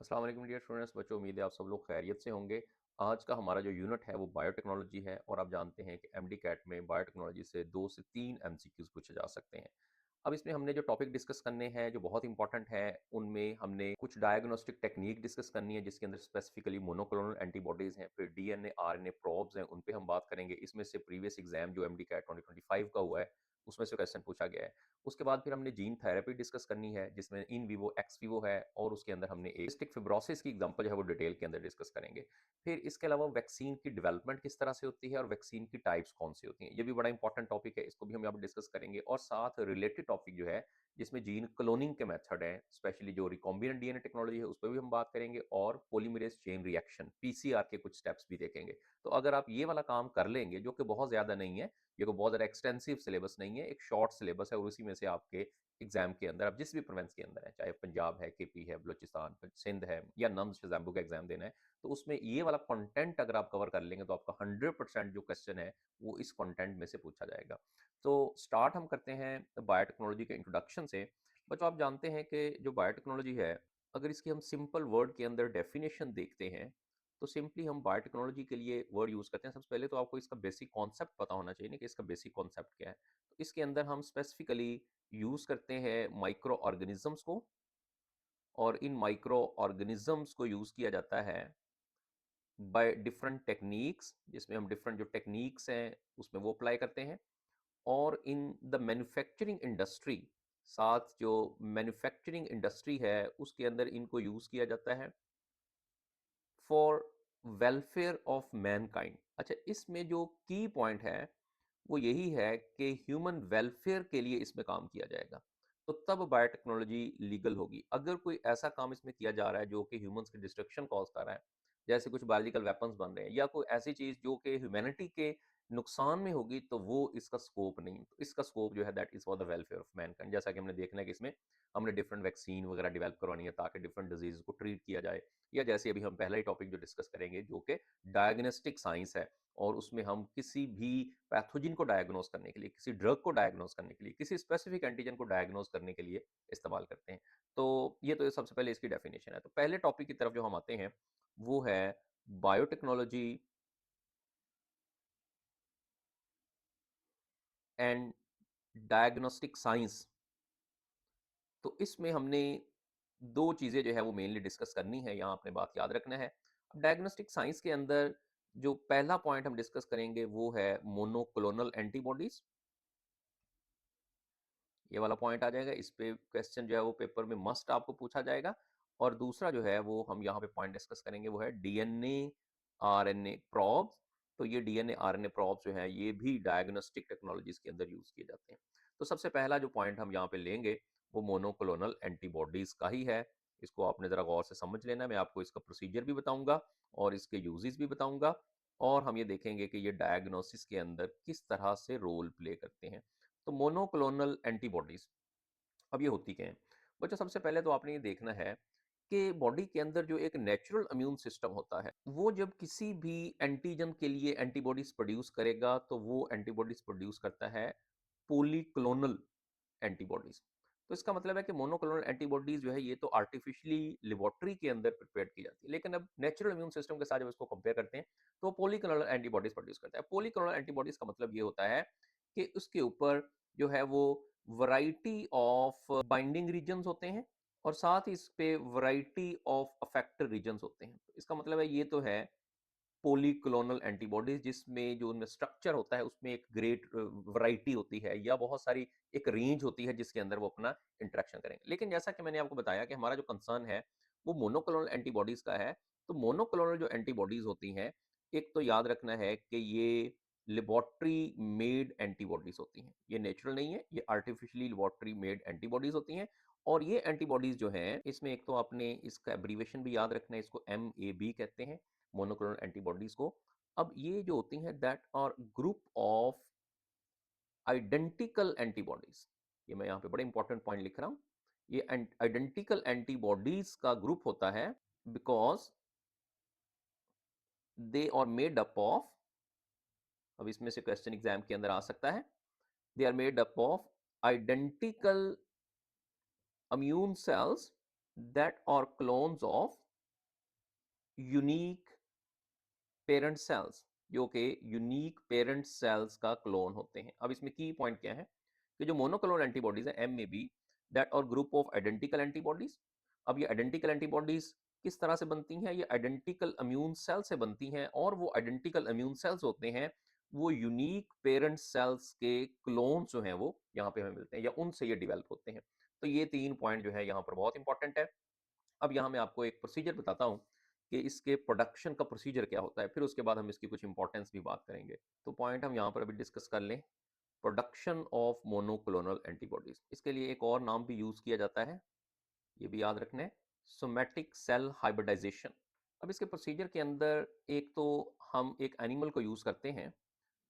अस्सलाम वालेकुम dear students. बच्चों, उम्मीद है आप सब लोग खैरियत से होंगे। आज का हमारा जो यूनिट है वो बायोटेक्नोलॉजी है और आप जानते हैं कि एमडी कैट में बायोटेक्नोलॉजी से 2 से 3 एमसीक्यूज पूछे जा सकते हैं। अब इसमें हमने जो टॉपिक डिस्कस करने हैं जो बहुत इंपॉर्टेंट है, उनमें हमने कुछ डायग्नोस्टिक टेक्निक डिस्कस करनी है जिसके अंदर स्पेसिफिकली मोनोक्लोनल एंटीबॉडीज हैं, फिर डीएनए आरएनए प्रोब्स हैं, उन पे हम बात करेंगे। इसमें से प्रीवियस एग्जाम जो एमडी कैट 2025 का हुआ है उसमें से क्वेश्चन पूछा गया है। उसके बाद फिर हमने जीन थेरेपी डिस्कस करनी है जिसमें इन विवो एक्स विवो है और उसके अंदर हमने सिस्टिक फिब्रोसिस की एग्जांपल जो है वो डिटेल के अंदर डिस्कस करेंगे। फिर इसके अलावा वैक्सीन की डेवलपमेंट किस तरह से होती है और वैक्सीन की टाइप्स कौन सी होती हैं, ये भी बड़ा इंपॉर्टेंट टॉपिक है, इसको भी हम यहाँ पर डिस्कस करेंगे। और साथ रिलेटेड टॉपिक जो है जिसमें जीन क्लोनिंग के मेथड हैं, स्पेशली जो रिकॉम्बिनेंट डीएनए टेक्नोलॉजी है उस पर भी हम बात करेंगे और पॉलीमरेज चेन रिएक्शन पीसीआर के कुछ स्टेप्स भी देखेंगे। तो अगर आप ये वाला काम कर लेंगे, जो कि बहुत ज्यादा नहीं है, ये कोई बहुत ज़्यादा एक्सटेंसिव सिलेबस नहीं है, एक शॉर्ट सिलेबस है और उसी में से आपके एग्जाम के अंदर आप जिस भी प्रोविंस के अंदर है, चाहे पंजाब है, केपी है, बलूचिस्तान, सिंध है या नंद शज़ैम्बू का एग्जाम देना है, तो उसमें ये वाला कंटेंट अगर आप कवर कर लेंगे तो आपका 100% जो क्वेश्चन है वो इस कंटेंट में से पूछा जाएगा। तो स्टार्ट हम करते हैं बायोटेक्नोलॉजी के इंट्रोडक्शन से। बच्चों, आप जानते हैं कि जो बायोटेक्नोलॉजी है, अगर इसकी हम सिंपल वर्ड के अंदर डेफिनेशन देखते हैं तो सिंपली हम बायोटेक्नोलॉजी के लिए वर्ड यूज करते हैं। सबसे पहले तो आपको इसका बेसिक कॉन्सेप्ट पता होना चाहिए ना कि इसका बेसिक कॉन्सेप्ट क्या है। तो इसके अंदर हम स्पेसिफिकली यूज करते हैं माइक्रो ऑर्गेनिजम्स को, और इन माइक्रो ऑर्गेनिजम्स को यूज किया जाता है बाय डिफरेंट टेक्निक्स, जिसमें हम डिफरेंट जो टेक्निक्स हैं उसमें वो अप्लाई करते हैं। और इन द मैन्युफैक्चरिंग इंडस्ट्री, साथ जो मैन्युफैक्चरिंग इंडस्ट्री है उसके अंदर इनको यूज किया जाता है फॉर वेलफेयर ऑफ मैनकाइंड। अच्छा, इसमें जो की पॉइंट है वो यही है कि ह्यूमन वेलफेयर के लिए इसमें काम किया जाएगा, तो तब बायोटेक्नोलॉजी लीगल होगी। अगर कोई ऐसा काम इसमें किया जा रहा है जो कि ह्यूमंस की डिस्ट्रक्शन कॉज कर रहा है, जैसे कुछ बायोलॉजिकल वेपन्स बन रहे हैं या कोई ऐसी चीज जो कि ह्यूमैनिटी के नुकसान में होगी, तो वो इसका स्कोप नहीं। तो इसका स्कोप जो है that is for the welfare of Mankind. जैसा कि हमने देखना है कि इसमें हमने डिफरेंट वैक्सीन वगैरह डेवलप करवानी है ताकि डिफरेंट डिजीज को ट्रीट किया जाए, या जैसे अभी हम पहला ही टॉपिक जो डिस्कस करेंगे जो कि डायग्नोस्टिक साइंस है, और उसमें हम किसी भी पैथोजन को डायग्नोज करने के लिए, किसी ड्रग को डायग्नोज करने के लिए, किसी स्पेसिफिक एंटीजन को डायग्नोज करने के लिए इस्तेमाल करते हैं। तो ये तो सबसे पहले इसकी डेफिनेशन है। तो पहले टॉपिक की तरफ जो हम आते हैं वो है बायोटेक्नोलॉजी एंड डायग्नोस्टिक साइंस। तो इसमें हमने दो चीजें जो है वो मेनली डिस्कस करनी है, यहाँ आपने बात याद रखना है। अब डायग्नोस्टिक साइंस के अंदर जो पहला पॉइंट हम डिस्कस करेंगे वो है मोनोक्लोनल एंटीबॉडीज। ये वाला पॉइंट आ जाएगा, इस पे क्वेश्चन जो है वो पेपर में मस्ट आपको पूछा जाएगा। और दूसरा जो है वो हम यहाँ पे पॉइंट डिस्कस करेंगे वो है डीएनए आरएनए प्रोब्स। तो ये डीएनए आरएनए प्रोब्स जो है ये भी डायग्नोस्टिक टेक्नोलॉजीज के अंदर यूज किए जाते हैं। तो सबसे पहला जो पॉइंट हम यहाँ पे लेंगे वो मोनोक्लोनल एंटीबॉडीज का ही है। इसको आपने जरा गौर से समझ लेना है, मैं आपको इसका प्रोसीजर भी बताऊंगा और इसके यूजेस भी बताऊंगा, और हम ये देखेंगे कि ये डायग्नोसिस के अंदर किस तरह से रोल प्ले करते हैं। तो मोनोक्लोनल एंटीबॉडीज अब ये होती क्या है बच्चों? सबसे पहले तो आपने ये देखना है कि बॉडी के अंदर जो एक नेचुरल इम्यून सिस्टम होता है वो जब किसी भी एंटीजन के लिए एंटीबॉडीज प्रोड्यूस करेगा तो वो एंटीबॉडीज प्रोड्यूस करता है पोलीक्लोनल एंटीबॉडीज। तो इसका मतलब है कि मोनोक्लोनल एंटीबॉडीज जो है ये तो आर्टिफिशियली लेबोरेटरी के अंदर प्रिपेयर की जाती है, लेकिन अब नेचुरल इम्यून सिस्टम के साथ जब इसको कंपेयर करते हैं तो पोलीक्लोनल एंटीबॉडीज प्रोड्यूस करता है। पोलीक्लोनल एंटीबॉडीज का मतलब ये होता है कि उसके ऊपर जो है वो वैरायटी ऑफ बाइंडिंग रीजन्स होते हैं और साथ ही इस पे वैरायटी ऑफ अफेक्टर रीजन्स होते हैं। तो इसका मतलब है ये तो है पोलीक्लोनल एंटीबॉडीज, जिसमें जो उनमें स्ट्रक्चर होता है उसमें एक ग्रेट वैरायटी होती है या बहुत सारी एक रेंज होती है जिसके अंदर वो अपना इंटरेक्शन करेंगे। लेकिन जैसा कि मैंने आपको बताया कि हमारा जो कंसर्न है वो मोनोक्लोनल एंटीबॉडीज का है। तो मोनोक्लोनल जो एंटीबॉडीज होती हैं, एक तो याद रखना है कि ये लेबोरेटरी मेड एंटीबॉडीज होती हैं, ये नेचुरल नहीं है, ये आर्टिफिशियली लेबोरेटरी मेड एंटीबॉडीज होती हैं। और ये एंटीबॉडीज जो हैं इसमें एक तो आपने इसका एब्रीवेशन भी याद रखना है, इसको MAB कहते हैं मोनोक्लोनल एंटीबॉडीज को। अब ये जो होती हैं that are group of identical antibodies, ये मैं यहाँ पे बड़े इंपॉर्टेंट पॉइंट लिख रहा हूं, ये आइडेंटिकल एंटीबॉडीज का ग्रुप होता है because they are made up of, अब इसमें से क्वेश्चन एग्जाम के अंदर आ सकता है, they are made up of identical immune cells that are clones of unique parent cells, जो कि यूनिक पेरेंट सेल्स का क्लोन होते हैं। अब इसमें की पॉइंट क्या है कि जो मोनोक्लोनल एंटीबॉडीज है, एम में बी दैट और ग्रुप ऑफ आइडेंटिकल एंटीबॉडीज। अब ये आइडेंटिकल एंटीबॉडीज किस तरह से बनती हैं? ये आइडेंटिकल इम्यून सेल से बनती हैं, और वो आइडेंटिकल इम्यून सेल्स होते हैं वो यूनिक पेरेंट सेल्स के क्लोन जो हैं वो यहाँ पे हमें मिलते हैं, या उनसे ये डिवेल्प होते हैं। तो ये 3 पॉइंट जो है यहाँ पर बहुत इंपॉर्टेंट है। अब यहाँ मैं आपको एक प्रोसीजर बताता हूँ कि इसके प्रोडक्शन का प्रोसीजर क्या होता है, फिर उसके बाद हम इसकी कुछ इंपॉर्टेंस भी बात करेंगे। तो पॉइंट हम यहाँ पर अभी डिस्कस कर लें, प्रोडक्शन ऑफ मोनोक्लोनल एंटीबॉडीज। इसके लिए एक और नाम भी यूज किया जाता है, ये भी याद रखना है, सोमैटिक सेल हाइब्रिडाइजेशन। अब इसके प्रोसीजर के अंदर एक तो हम एक एनिमल को यूज करते हैं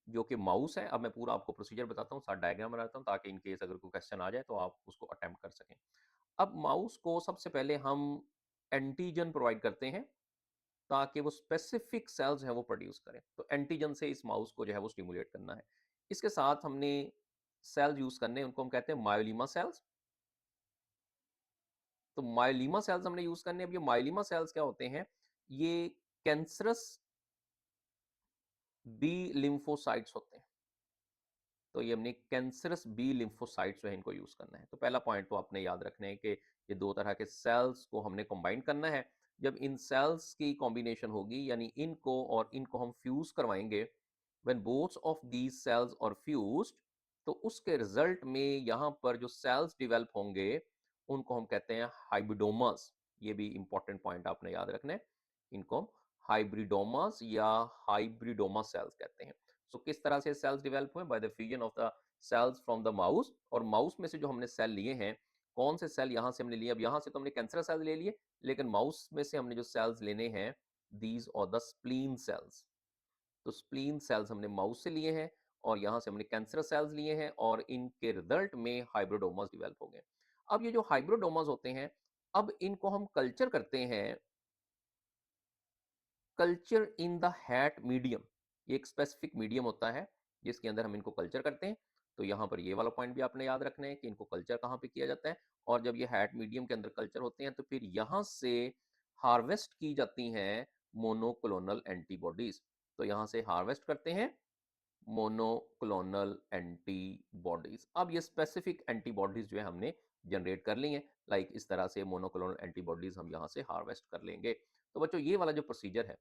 जो कि माउस है। अब मैं पूरा आपको प्रोसीजर बताता हूँ, साथ डायग्राम बनाता हूँ, ताकि इन केस अगर कोई क्वेश्चन आ जाए तो आप उसको अटेम्प्ट कर सकें। अब माउस को सबसे पहले हम एंटीजन प्रोवाइड करते हैं ताकि वो स्पेसिफिक सेल्स हैं वो प्रोड्यूस करें। तो एंटीजन से इस माउस को जो है वो स्टिमुलेट करना है। इसके साथ हमने सेल्स यूज करने, उनको हम कहते हैं मायोलीमा सेल्स। तो मायोलीमा सेल्स हमने यूज करने। अब ये मायोलीमा सेल्स क्या होते हैं? ये कैंसरस बी लिम्फोसाइट्स होते हैं। तो ये हमने कैंसरस बी लिम्फोसाइट्स जो है इनको यूज करना है। तो पहला पॉइंट तो आपने याद रखना है कि ये दो तरह के सेल्स को हमने कंबाइन करना है। जब इन सेल्स की कॉम्बिनेशन होगी, यानी इनको और इनको हम फ्यूज करवाएंगे, when both of these cells are fused, तो उसके रिजल्ट में यहाँ पर जो सेल्स डेवलप होंगे उनको हम कहते हैं हाइब्रिडोमास। ये भी इंपॉर्टेंट पॉइंट आपने याद रखना है, इनको हाइब्रिडोमास या हाइब्रिडोमा सेल्स कहते हैं। सो किस तरह से सेल्स डेवलप हुए? By the fusion of the cells from the mouse. और माउस में से जो हमने सेल लिए हैं, कौन से सेल यहाँ से हमने लिए? अब यहाँ से तो हमने कैंसर सेल्स ले लिए, लेकिन माउस में से हमने जो सेल्स लेने हैं, दीज और द स्प्लीन सेल्स। तो स्प्लीन सेल्स हमने माउस से लिए हैं, और यहाँ से हमने कैंसर सेल्स लिए हैं, और इनके रिजल्ट में हाइब्रिडोमास डेवलप हो गए। अब ये जो हाइब्रिडोमास होते हैं, अब इनको हम कल्चर करते हैं, culture in the hat medium. ये एक स्पेसिफिक मीडियम होता है जिसके अंदर हम इनको कल्चर करते हैं। तो यहाँ पर ये वाला पॉइंट भी आपने याद रखना है कि इनको कल्चर कहाँ पे किया जाता है। और जब ये हैट मीडियम के अंदर कल्चर होते हैं, तो फिर यहाँ से हार्वेस्ट की जाती हैं मोनोक्लोनल एंटीबॉडीज। तो यहाँ से हार्वेस्ट करते हैं मोनोक्लोनल एंटीबॉडीज। अब ये स्पेसिफिक एंटीबॉडीज जो है हमने जनरेट कर ली हैं। लाइक इस तरह से मोनोक्लोनल एंटीबॉडीज हम यहाँ से हार्वेस्ट कर लेंगे। तो बच्चों, ये वाला जो प्रोसीजर है,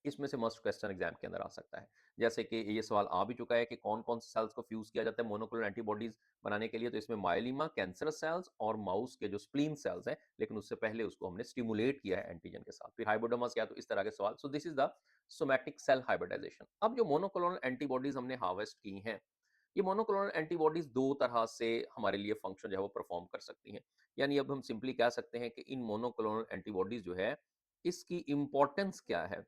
इसमें से मस्ट क्वेश्चन एग्जाम के अंदर आ सकता है। जैसे कि ये सवाल आ भी चुका है कि कौन कौन से सेल्स को फ्यूज किया जाता है मोनोक्लोनल एंटीबॉडीज बनाने के लिए। तो इसमें मायोलीमा, कैंसर सेल्स और माउस के जो स्प्लीन सेल्स हैं, लेकिन उससे पहले उसको हमने स्टिमुलेट किया है एंटीजन के साथ। फिर हाइब्रिडोमास क्या? तो इस तरह के सवाल। So this is the somatic cell hybridization. अब जो मोनोक्लोनल एंटीबॉडीज हमने हार्वेस्ट की हैं, ये मोनोक्लोनल एंटीबॉडीज दो तरह से हमारे लिए फंक्शन जो है वो परफॉर्म कर सकती हैं। यानी अब हम सिंपली कह सकते हैं कि इन मोनोक्लोनल एंटीबॉडीज जो है, इसकी इंपॉर्टेंस क्या है?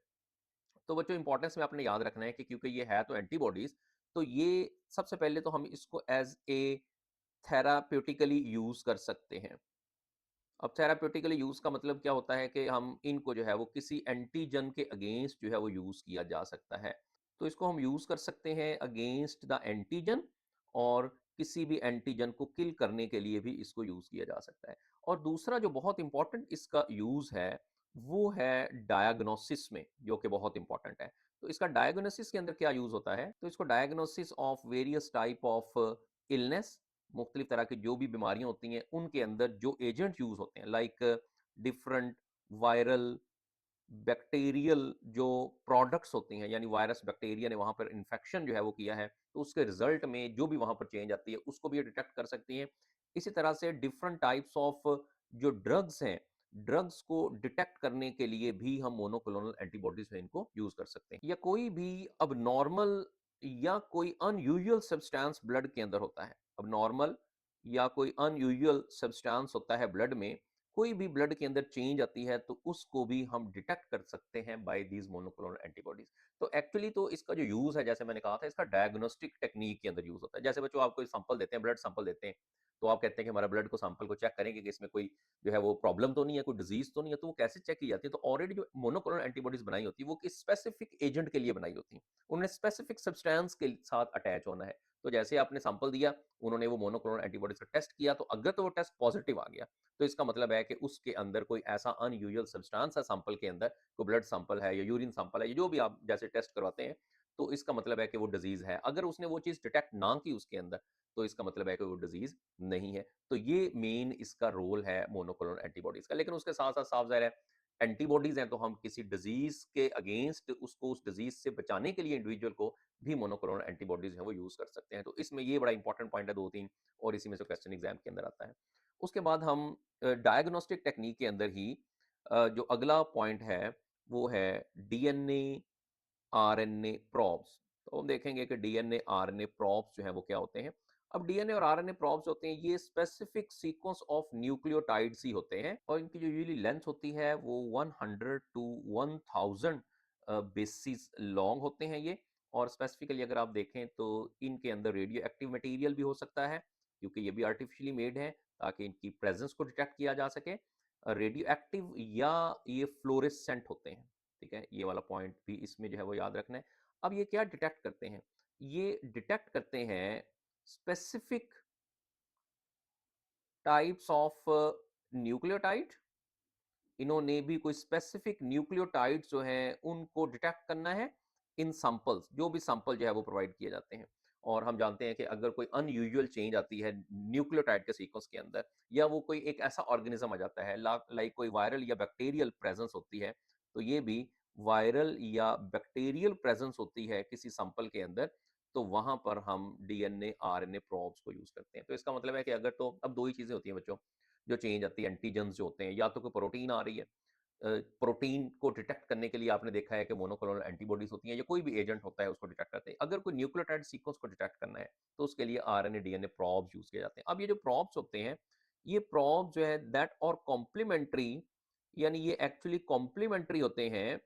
तो बच्चों, इंपॉर्टेंस में आपने याद रखना है कि क्योंकि ये है तो एंटीबॉडीज, तो ये सबसे पहले तो हम इसको एज ए थेराप्यूटिकली यूज कर सकते हैं। अब थेराप्यूटिकली यूज का मतलब क्या होता है कि हम इनको जो है वो किसी एंटीजन के अगेंस्ट जो है वो यूज किया जा सकता है। तो इसको हम यूज कर सकते हैं अगेंस्ट द एंटीजन, और किसी भी एंटीजन को किल करने के लिए भी इसको यूज किया जा सकता है। और दूसरा जो बहुत इंपॉर्टेंट इसका यूज है, वो है डायग्नोसिस में, जो कि बहुत इंपॉर्टेंट है। तो इसका डायग्नोसिस के अंदर क्या यूज होता है? तो इसको diagnosis of various type of illness, मुख्तलिफ तरह की जो भी बीमारियां होती हैं उनके अंदर जो एजेंट यूज होते हैं, लाइक डिफरेंट वायरल बैक्टीरियल जो प्रोडक्ट्स होती हैं, यानी वायरस बैक्टीरिया ने वहां पर इन्फेक्शन जो है वो किया है, तो उसके रिजल्ट में जो भी वहां पर चेंज आती है उसको भी ये डिटेक्ट कर सकती है। इसी तरह से डिफरेंट टाइप्स ऑफ जो ड्रग्स हैं, ड्रग्स को डिटेक्ट करने के लिए भी हम मोनोक्लोनल एंटीबॉडीज में इनको यूज कर सकते हैं। या कोई भी अब नॉर्मल या कोई अनयूजुअल सब्सटेंस ब्लड के अंदर होता है, अब नॉर्मल या कोई अनयूजुअल सब्सटेंस होता है ब्लड में, कोई भी ब्लड के अंदर चेंज आती है, तो उसको भी हम डिटेक्ट कर सकते हैं बाय दीज मोनोक्लोनल एंटीबॉडीज। तो एक्चुअली तो इसका जो यूज है, जैसे मैंने कहा था, इसका डायग्नोस्टिक टेक्निक के अंदर यूज होता है। जैसे बच्चों, आपको सैंपल देते हैं, ब्लड सैंपल देते हैं, तो आप कहते हैं कि हमारा ब्लड को सैंपल को चेक करेंगे कि इसमें कोई जो है वो प्रॉब्लम तो नहीं है, कोई डिजीज तो नहीं है। तो वो कैसे चेक की जाती है? तो ऑलरेडी जो मोनोक्लोनल एंटीबॉडीज बनाई होती है वो किस स्पेसिफिक एजेंट के लिए बनाई होती है, उन्हें स्पेसिफिक सब्सटेंस के साथ अटैच होना है। तो जैसे आपने सैंपल दिया, उन्होंने वो मोनोक्लोनल एंटीबॉडीज़ का टेस्ट किया, तो अगर तो वो टेस्ट पॉजिटिव आ गया, तो इसका मतलब है कि उसके अंदर कोई ऐसा अनयूजुअल सब्सटेंस है सैंपल के अंदर, कोई ब्लड सैंपल है या यूरिन सैंपल है, या जो भी आप जैसे टेस्ट करवाते हैं, तो इसका मतलब है कि वो डिज़ीज़ है। अगर उसने वो चीज़ डिटेक्ट ना की उसके अंदर, तो इसका मतलब है कि वो डिज़ीज़ नहीं है। तो ये मेन इसका रोल है मोनोक्लोनल एंटीबॉडीज़ का। लेकिन उसके साथ-साथ साफ ज़ाहिर है, एंटीबॉडीज़ हैं, तो हम किसी डिज़ीज़ के अगेंस्ट उसको उस डिज़ीज़ से बचाने के लिए इंडिविजुअल को भी मोनोक्लोनल एंटीबॉडीज़ हैं वो यूज़ कर सकते हैं। तो इसमें ये बड़ा इंपॉर्टेंट पॉइंट है 2-3, और इसी में से क्वेश्चन एग्ज़ाम के अंदर आता है। उसके बाद हम डायग्नोस्टिक टेक्नीक के अंदर ही जो अगला पॉइंट है, वो है डीएनए, आरएनए प्रोब्स। तो हम देखेंगे कि डीएनए, आरएनए प्रोब्स जो हैं वो क्या होते हैं। अब डीएनए और आरएनए प्रोब्स होते हैं, ये स्पेसिफिक सीक्वेंस ऑफ न्यूक्लियोटाइड्स ही होते हैं, और इनकी जो यूजुअली लेंथ होती है वो 100 टू 1000 बेसिस लॉन्ग होते हैं ये। और स्पेसिफिकली अगर आप देखें तो इनके अंदर रेडियो एक्टिव मटेरियल भी हो सकता है, क्योंकि ये भी आर्टिफिशियली मेड है ताकि इनकी प्रेजेंस को डिटेक्ट किया जा सके। रेडियो एक्टिव या ये फ्लोरेसेंट होते हैं। ठीक है, ये वाला पॉइंट भी इसमें जो है वो याद रखना है। अब ये क्या डिटेक्ट करते हैं? ये डिटेक्ट करते हैं स्पेसिफिक टाइप्स ऑफ न्यूक्लियोटाइड। इन्होंने भी कोई स्पेसिफिक न्यूक्लियोटाइड्स जो हैं उनको डिटेक्ट करना है इन सैंपल्स, जो भी सैंपल जो है वो प्रोवाइड किए जाते हैं। और हम जानते हैं कि अगर कोई अनयूजुअल चेंज आती है न्यूक्लियोटाइड के सीक्वेंस के अंदर, या वो कोई एक ऐसा ऑर्गेनिज्म आ जाता है लाइक कोई वायरल या बैक्टीरियल प्रेजेंस होती है, तो ये भी वायरल या बैक्टीरियल प्रेजेंस होती है किसी सैंपल के अंदर, तो वहां पर हम डीएनए, आरएनए प्रोब्स को यूज करते हैं। तो इसका मतलब है कि अगर, तो अब दो ही चीजें होती हैं बच्चों जो चेंज आती है, एंटीजेंस जो होते हैं, या तो कोई प्रोटीन आ रही है, प्रोटीन को डिटेक्ट करने के लिए आपने देखा है कि मोनोक्लोनल एंटीबॉडीज होती हैं, या कोई भी एजेंट होता है उसको डिटेक्ट करते हैं। अगर कोई न्यूक्लियोटाइड सीक्वेंस को डिटेक्ट करना है, तो उसके लिए आरएनए, डीएनए प्रोब्स यूज किए जाते हैं। अब ये जो प्रोब्स होते हैं, ये प्रोब्स जो है दैट और कॉम्प्लीमेंट्री, यानी ये एक्चुअली कॉम्प्लीमेंट्री होते हैं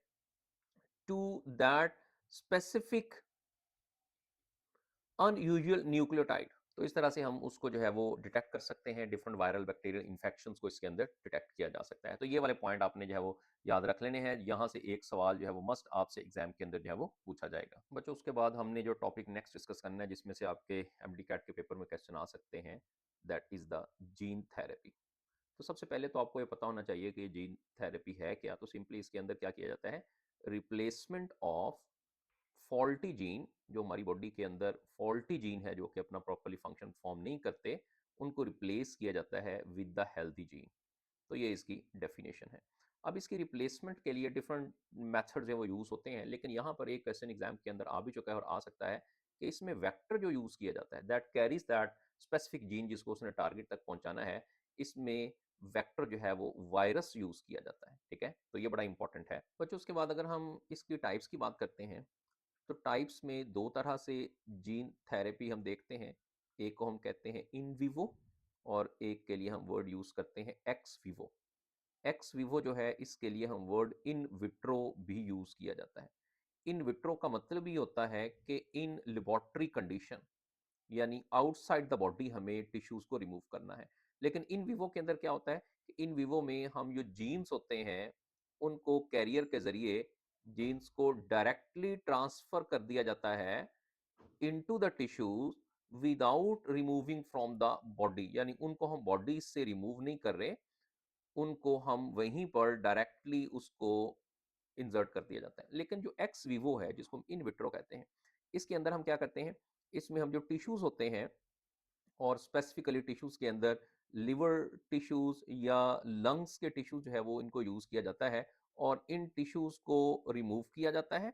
to that specific unusual nucleotide. तो इस तरह से हम उसको जो है वो डिटेक्ट कर सकते हैं, डिफरेंट वायरल बैक्टीरियल इन्फेक्शंस को इसके अंदर डिटेक्ट किया जा सकता है। तो ये वाले पॉइंट आपने जो है वो याद रख लेने हैं। यहाँ से एक सवाल जो है वो मस्ट आपसे एग्जाम के अंदर जो है वो पूछा जाएगा। बच्चों, उसके बाद हमने जो टॉपिक नेक्स्ट डिस्कस करना है, जिसमें से आपके एमडी कैट के पेपर में क्वेश्चन आ सकते हैं, that is the gene therapy. तो सबसे पहले तो आपको ये पता होना चाहिए कि जीन थेरेपी है क्या। तो सिंपली इसके अंदर क्या किया जाता है, रिप्लेसमेंट ऑफ फॉल्टी जीन, जो हमारी बॉडी के अंदर फॉल्टी जीन है जो कि अपना प्रॉपरली फंक्शन परफॉर्म नहीं करते, उनको रिप्लेस किया जाता है विद द हेल्थी जीन। तो ये इसकी डेफिनेशन है। अब इसकी रिप्लेसमेंट के लिए डिफरेंट मेथड्स हैं वो यूज़ होते हैं, लेकिन यहाँ पर एक क्वेश्चन एग्जाम के अंदर आ भी चुका है और आ सकता है कि इसमें वेक्टर जो यूज़ किया जाता है, that carries that specific gene जिसको उसने टारगेट तक पहुंचाना है, इसमें वेक्टर जो है वो वायरस यूज़ किया जाता है। ठीक है, तो ये बड़ा इंपॉर्टेंट है बच्चों। उसके बाद अगर हम इसकी टाइप्स की बात करते हैं, तो टाइप्स में दो तरह से जीन थेरेपी हम देखते हैं। एक को हम कहते हैं इन विवो, और एक के लिए हम वर्ड यूज करते हैं एक्स विवो। एक्स विवो जो है, इसके लिए हम वर्ड इन विट्रो भी यूज किया जाता है। इन विट्रो का मतलब ही होता है कि इन लेबोरेटरी कंडीशन, यानी आउटसाइड द बॉडी हमें टिश्यूज को रिमूव करना है। लेकिन इन विवो के अंदर क्या होता है कि इन विवो में हम जो जीन्स होते हैं, उनको कैरियर के जरिए जीन्स को डायरेक्टली ट्रांसफर कर दिया जाता है into the tissues without removing from the body, यानी उनको हम बॉडी से रिमूव नहीं कर रहे, उनको हम वहीं पर डायरेक्टली उसको इंसर्ट कर दिया जाता है। लेकिन जो एक्स विवो है, जिसको हम इन विट्रो कहते हैं, इसके अंदर हम क्या करते हैं, इसमें हम जो टिश्यूज होते हैं, और स्पेसिफिकली टिश्यूज के अंदर लिवर टिश्यूज या लंग्स के टिश्यूज जो है वो इनको यूज किया जाता है, और इन टिश्यूज को रिमूव किया जाता है।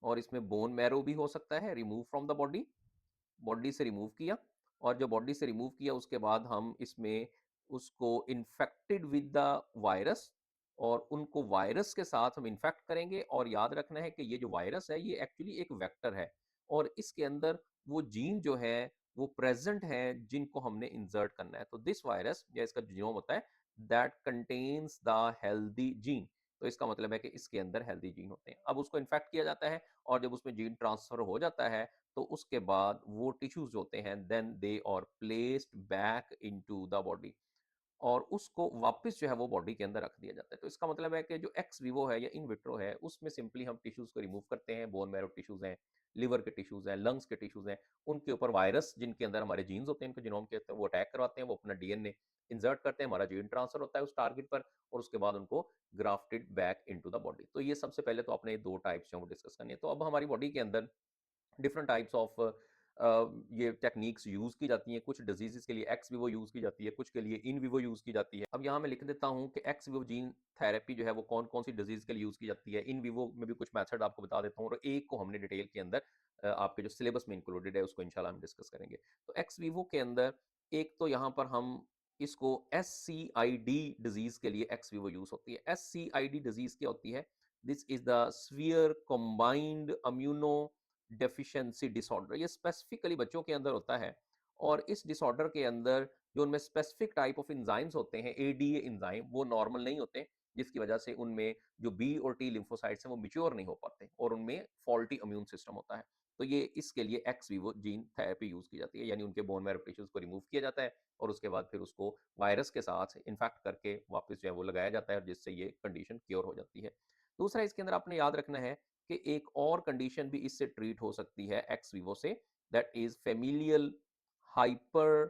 और इसमें बोन मैरो भी हो सकता है, remove from the body, body से रिमूव किया। और जो बॉडी से रिमूव किया उसके बाद हम इसमें उसको इन्फेक्टेड विद द वायरस, और उनको वायरस के साथ हम इन्फेक्ट करेंगे। और याद रखना है कि ये जो वायरस है ये एक्चुअली एक वेक्टर है, और इसके अंदर वो जीन जो है वो प्रेजेंट है जिनको हमने इंसर्ट करना है। तो दिस वायरस या इसका जीनोम होता है that contains the healthy gene. तो इसका मतलब है कि इसके अंदर हेल्दी जीन होते हैं। अब उसको इन्फेक्ट किया जाता है, और जब उसमें जीन ट्रांसफर हो जाता है, तो उसके बाद वो टिश्यूज होते हैं, then they are placed back into the body. और उसको वापस जो है वो बॉडी के अंदर रख दिया जाता है। तो इसका मतलब है कि जो एक्स विवो है या इन विट्रो है, उसमें सिंपली हम टिश्यूज़ को रिमूव करते हैं, बोन मैरो टिश्यूज़ हैं, लिवर के टिश्यूज़ हैं, लंग्स के टिश्यूज़ हैं, उनके ऊपर वायरस जिनके अंदर हमारे जीन्स होते हैं, इनके जीनोम के होते हैं, वो अटैक करवाते हैं, वो अपना डीएनए इंसर्ट करते हैं, हमारा जीन ट्रांसफर होता है उस टारगेट पर और उसके बाद उनको grafted back into the body. तो ये सबसे पहले तो आपने 2 टाइप्स जो हैं वो डिस्कस करनी है। तो अब हमारी बॉडी के अंदर डिफरेंट टाइप्स ऑफ ये टेक्निक्स यूज़ की जाती हैं। कुछ डिजीज़ेज़ के लिए एक्स विवो यूज़ की जाती है, कुछ के लिए इन विवो यूज़ की जाती है। अब यहाँ मैं लिख देता हूँ कि एक्स विवो जीन थेरेपी जो है वो कौन-कौन सी डिजीज़ के लिए यूज़ की जाती है। इन विवो में भी कुछ मेथड आपको बता देता हूँ और एक को हमने डिटेल के अंदर आपके जो सिलेबस में इंक्लूडेड है उसको इंशाल्लाह हम डिस्कस करेंगे। तो एक्स विवो के अंदर एक तो यहाँ पर हम इसको एससीआईडी डिजीज़ के लिए एक्स विवो यूज़ होती है। एससीआईडी डिजीज़ क्या होती है? This is the severe combined immuno deficiency disorder. ये स्पेसिफिकली बच्चों के अंदर होता है और इस डिसऑर्डर के अंदर जो उनमें स्पेसिफिक टाइप ऑफ एंजाइम्स होते हैं, एडीए एंजाइम, वो नॉर्मल नहीं होते, जिसकी वजह से उनमें जो बी और टी लिम्फोसाइट्स हैं वो मैच्योर नहीं हो पाते और उनमें फॉल्टी इम्यून सिस्टम होता है। तो ये इसके लिए x Vivo gene therapy use की जाती है, यानी उनके बोन मैरो टिश्यूज को रिमूव किया जाता है और उसके बाद फिर उसको वायरस के साथ इन्फेक्ट करके वापस जो है वो लगाया जाता है, जिससे ये कंडीशन क्योर हो जाती है। दूसरा इसके अंदर आपने याद रखना है कि एक और कंडीशन भी इससे ट्रीट हो सकती है एक्स विवो से, that is familial hyper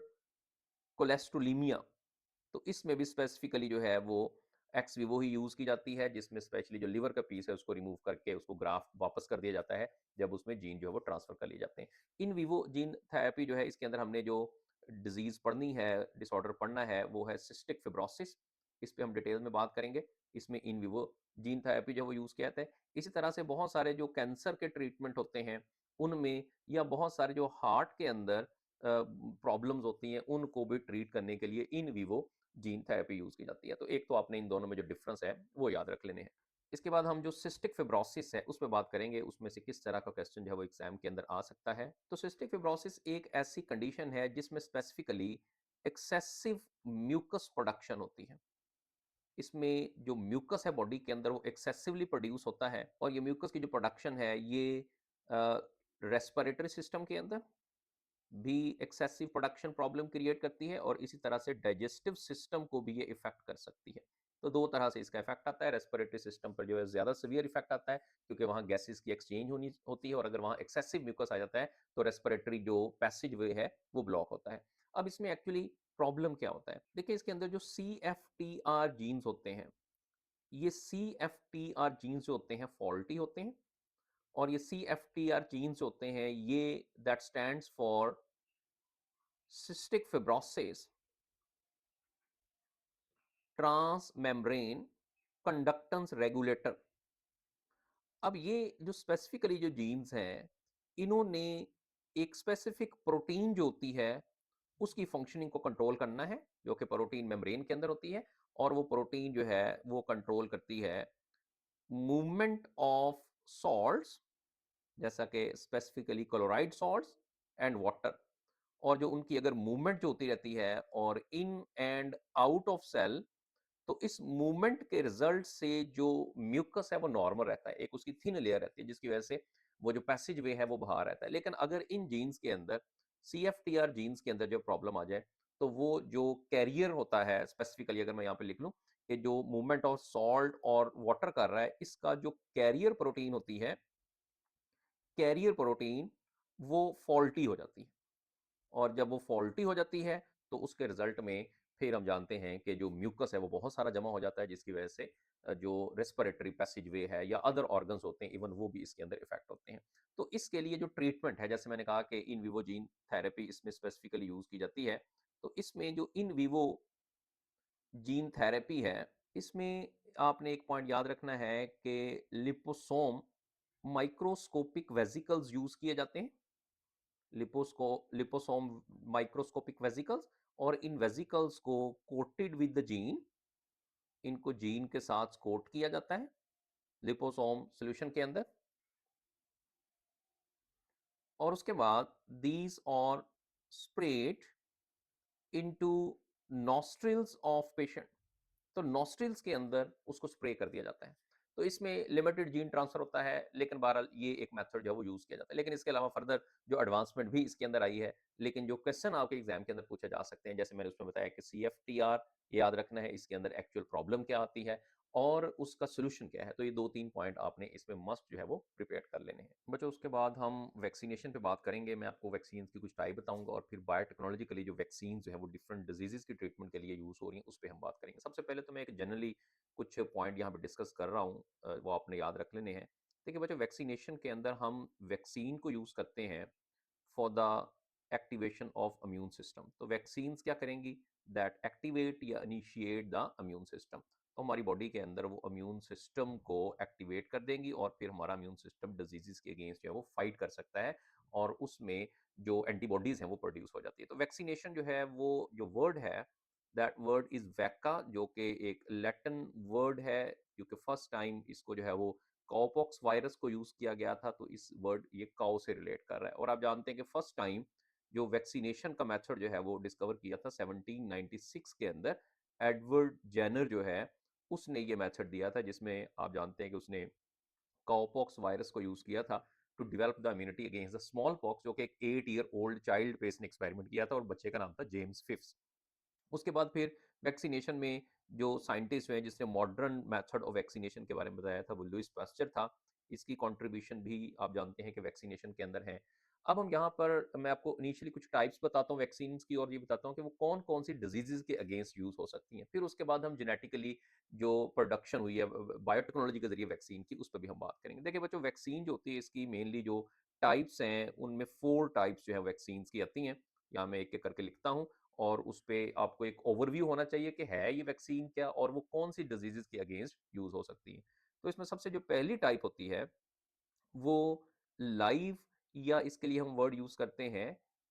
cholesterolemia. तो इसमें भी स्पेसिफिकली जो है वो एक्स विवो ही यूज की जाती है, जिसमें स्पेशली जो लिवर का पीस है उसको रिमूव करके उसको ग्राफ्ट वापस कर दिया जाता है जब उसमें जीन जो है वो ट्रांसफर कर लिए जाते हैं। इन विवो जीन थेरेपी जो है इसके अंदर हमने जो डिजीज पढ़नी है, डिसऑर्डर पढ़ना है, वो है सिस्टिक फिब्रोसिस। इस पे हम डिटेल में बात करेंगे। इसमें इन विवो जीन थेरेपी जो है वो यूज किया जाता है। इसी तरह से बहुत सारे जो कैंसर के ट्रीटमेंट होते हैं उनमें, या बहुत सारे जो हार्ट के अंदर प्रॉब्लम्स होती हैं उनको भी ट्रीट करने के लिए in vivo gene therapy use की जाती है। तो एक तो आपने इन दोनों में जो डिफरेंस है वो याद रख लेने हैं। इसके बाद हम जो सिस्टिक फिब्रोसिस है उस पर बात करेंगे, उसमें से किस तरह का क्वेश्चन जो है वो एग्जाम के अंदर आ सकता है। तो सिस्टिक फिब्रोसिस एक ऐसी कंडीशन है जिसमें स्पेसिफिकली एक्सेसिव म्यूकस प्रोडक्शन होती है। इसमें जो म्यूकस है बॉडी के अंदर वो एक्सेसिवली प्रोड्यूस होता है और ये म्यूकस की जो प्रोडक्शन है ये रेस्पिरेटरी सिस्टम के अंदर भी एक्सेसिव प्रोडक्शन प्रॉब्लम क्रिएट करती है और इसी तरह से डाइजेस्टिव सिस्टम को भी ये इफेक्ट कर सकती है। तो दो तरह से इसका इफेक्ट आता है। रेस्पिरेटरी सिस्टम पर जो है ज्यादा सीवियर इफेक्ट आता है क्योंकि वहां गैसेस की एक्सचेंज होनी होती है और अगर वहां एक्सेसिव म्यूकस आ जाता है तो रेस्पिरेटरी जो पैसेज वे है वो ब्लॉक होता है। अब इसमें एक्चुअली प्रॉब्लम क्या होता है? देखिए, इसके अंदर जो C F T R genes होते हैं, ये C F T R genes जो होते हैं फॉल्टी होते हैं और ये C F T R genes होते हैं ये that stands for cystic fibrosis transmembrane conductance regulator. अब ये जो स्पेसिफिकली जो जीन्स हैं, इन्होंने एक स्पेसिफिक प्रोटीन जो होती है उसकी फंक्शनिंग को कंट्रोल करना है, जो कि प्रोटीन मेम्ब्रेन के अंदर होती है और वो प्रोटीन जो है वो कंट्रोल करती है मूवमेंट ऑफ सॉल्ट्स, जैसा कि specifically chloride salts and water. और जो उनकी अगर मूवमेंट जो होती रहती है और in and out of cell, तो इस मूवमेंट के रिजल्ट से जो म्यूकस है वो नॉर्मल रहता है, एक उसकी थिन लेयर रहती है जिसकी वजह से वो जो पैसेज वे है वो बाहर रहता है। लेकिन अगर इन जीन्स के अंदर, C F T R genes के अंदर जो प्रॉब्लम आ जाए, तो वो जो कैरियर होता है, स्पेसिफिकली अगर मैं यहाँ पे लिख लूँ कि जो मूवमेंट ऑफ सॉल्ट और वाटर कर रहा है, इसका जो कैरियर प्रोटीन होती है, कैरियर प्रोटीन वो फॉल्टी हो जाती है और जब वो फॉल्टी हो जाती है तो उसके रिजल्ट में फिर हम जानते हैं कि जो म्यूकस है वो बहुत सारा जमा हो जाता है, जिसकी वजह से जो रेस्पिरेटरी पैसेज वे है या अदर ऑर्गन्स होते हैं इवन वो भी इसके अंदर इफेक्ट होते हैं। तो इसके लिए जो ट्रीटमेंट है, जैसे मैंने कहा कि इन विवो जीन थेरेपी इसमें स्पेसिफिकली यूज की जाती है। तो इसमें जो इन विवो जीन थेरेपी है, इसमें आपने एक पॉइंट याद रखना है कि लिपोसोम माइक्रोस्कोपिक वेसिकल्स यूज किए जाते हैं। लिपोसोम माइक्रोस्कोपिक वेसिकल्स, और इन वेसिकल्स को कोटेड विद द जीन, इनको जीन के साथ कोट किया जाता है लिपोसोम सॉल्यूशन के अंदर। और उसके बाद दीज और spread into nostrils of patient. तो नॉस्ट्रिल्स के अंदर उसको स्प्रे कर दिया जाता है। तो इसमें लिमिटेड जीन ट्रांसफर होता है, लेकिन बहरहाल ये एक मेथड जो है वो यूज़ किया जाता है। लेकिन इसके अलावा फर्दर जो एडवांसमेंट भी इसके अंदर आई है, लेकिन जो क्वेश्चन आपके एग्जाम के अंदर पूछे जा सकते हैं, जैसे मैंने उसमें बताया कि CFTR याद रखना है, इसके अंदर एक्चुअल प्रॉब्लम क्या आती है और उसका सॉल्यूशन क्या है। तो ये 2-3 पॉइंट आपने इसमें मस्ट जो है वो प्रिपेयर कर लेने हैं। बच्चों उसके बाद हम वैक्सीनेशन पे बात करेंगे। मैं आपको वैक्सीन्स की कुछ टाइप बताऊंगा और फिर बायोटेक्नोलॉजिकली जो वैक्सीन जो है वो डिफरेंट डिजीजेस की ट्रीटमेंट के लिए यूज़ हो रही हैं, उस पर हम बात करेंगे। सबसे पहले तो मैं एक जनरली कुछ पॉइंट यहाँ पे डिस्कस कर रहा हूँ, वो आपने याद रख लेने हैं। देखिए बच्चों, वैक्सीनेशन के अंदर हम वैक्सीन को यूज़ करते हैं for the activation of immune system. तो वैक्सीन्स क्या करेंगी? दैट एक्टिवेट या इनिशिएट द इम्यून सिस्टम। तो हमारी बॉडी के अंदर वो इम्यून सिस्टम को एक्टिवेट कर देंगी और फिर हमारा इम्यून सिस्टम डिजीजेस के अगेंस्ट जो है वो फाइट कर सकता है और उसमें जो एंटीबॉडीज हैं वो प्रोड्यूस हो जाती है। तो वैक्सीनेशन जो है वो जो वर्ड है, दैट वर्ड इज वैका, जो कि एक लैटिन वर्ड है, क्योंकि फर्स्ट टाइम इसको जो है वो काउपॉक्स वायरस को यूज किया गया था, तो इस वर्ड ये काउ से रिलेट कर रहा है। और आप जानते हैं कि फर्स्ट टाइम जो वैक्सीनेशन का मेथड जो है वो डिस्कवर किया था 1796 के अंदर, एडवर्ड जेनर जो है उसने ये मेथड दिया था, जिसमें आप जानते हैं कि उसने काउपॉक्स वायरस को यूज किया था to develop the immunity against the smallpox, जो कि एक 8 ईयर ओल्ड चाइल्ड पे इसने एक्सपेरिमेंट किया था और बच्चे का नाम था जेम्स फिफ्स। उसके बाद फिर वैक्सीनेशन में जो साइंटिस्ट हैं जिसने मॉडर्न मेथड ऑफ वैक्सीनेशन के बारे में बताया था वो लुइस पास्चर था। इसकी कंट्रीब्यूशन भी आप जानते हैं कि वैक्सीनेशन के अंदर है। अब हम यहाँ पर मैं आपको इनिशियली कुछ टाइप्स बताता हूँ वैक्सीन की और ये बताता हूँ कि वो कौन कौन सी डिजीजेज के अगेंस्ट यूज हो सकती हैं। फिर उसके बाद हम जेनेटिकली जो प्रोडक्शन हुई है बायोटेक्नोलॉजी के जरिए वैक्सीन की, उस पर भी हम बात करेंगे। देखिए बच्चों, वैक्सीन जो होती है इसकी मेनली जो टाइप्स हैं उनमें 4 टाइप्स जो है वैक्सीन की आती हैं। यहाँ मैं एक एक करके लिखता हूँ और उस पे आपको एक ओवरव्यू होना चाहिए कि है ये वैक्सीन क्या और वो कौन सी डिजीजेस के अगेंस्ट यूज हो सकती है। तो इसमें सबसे जो पहली टाइप होती है वो लाइव, या इसके लिए हम वर्ड यूज करते हैं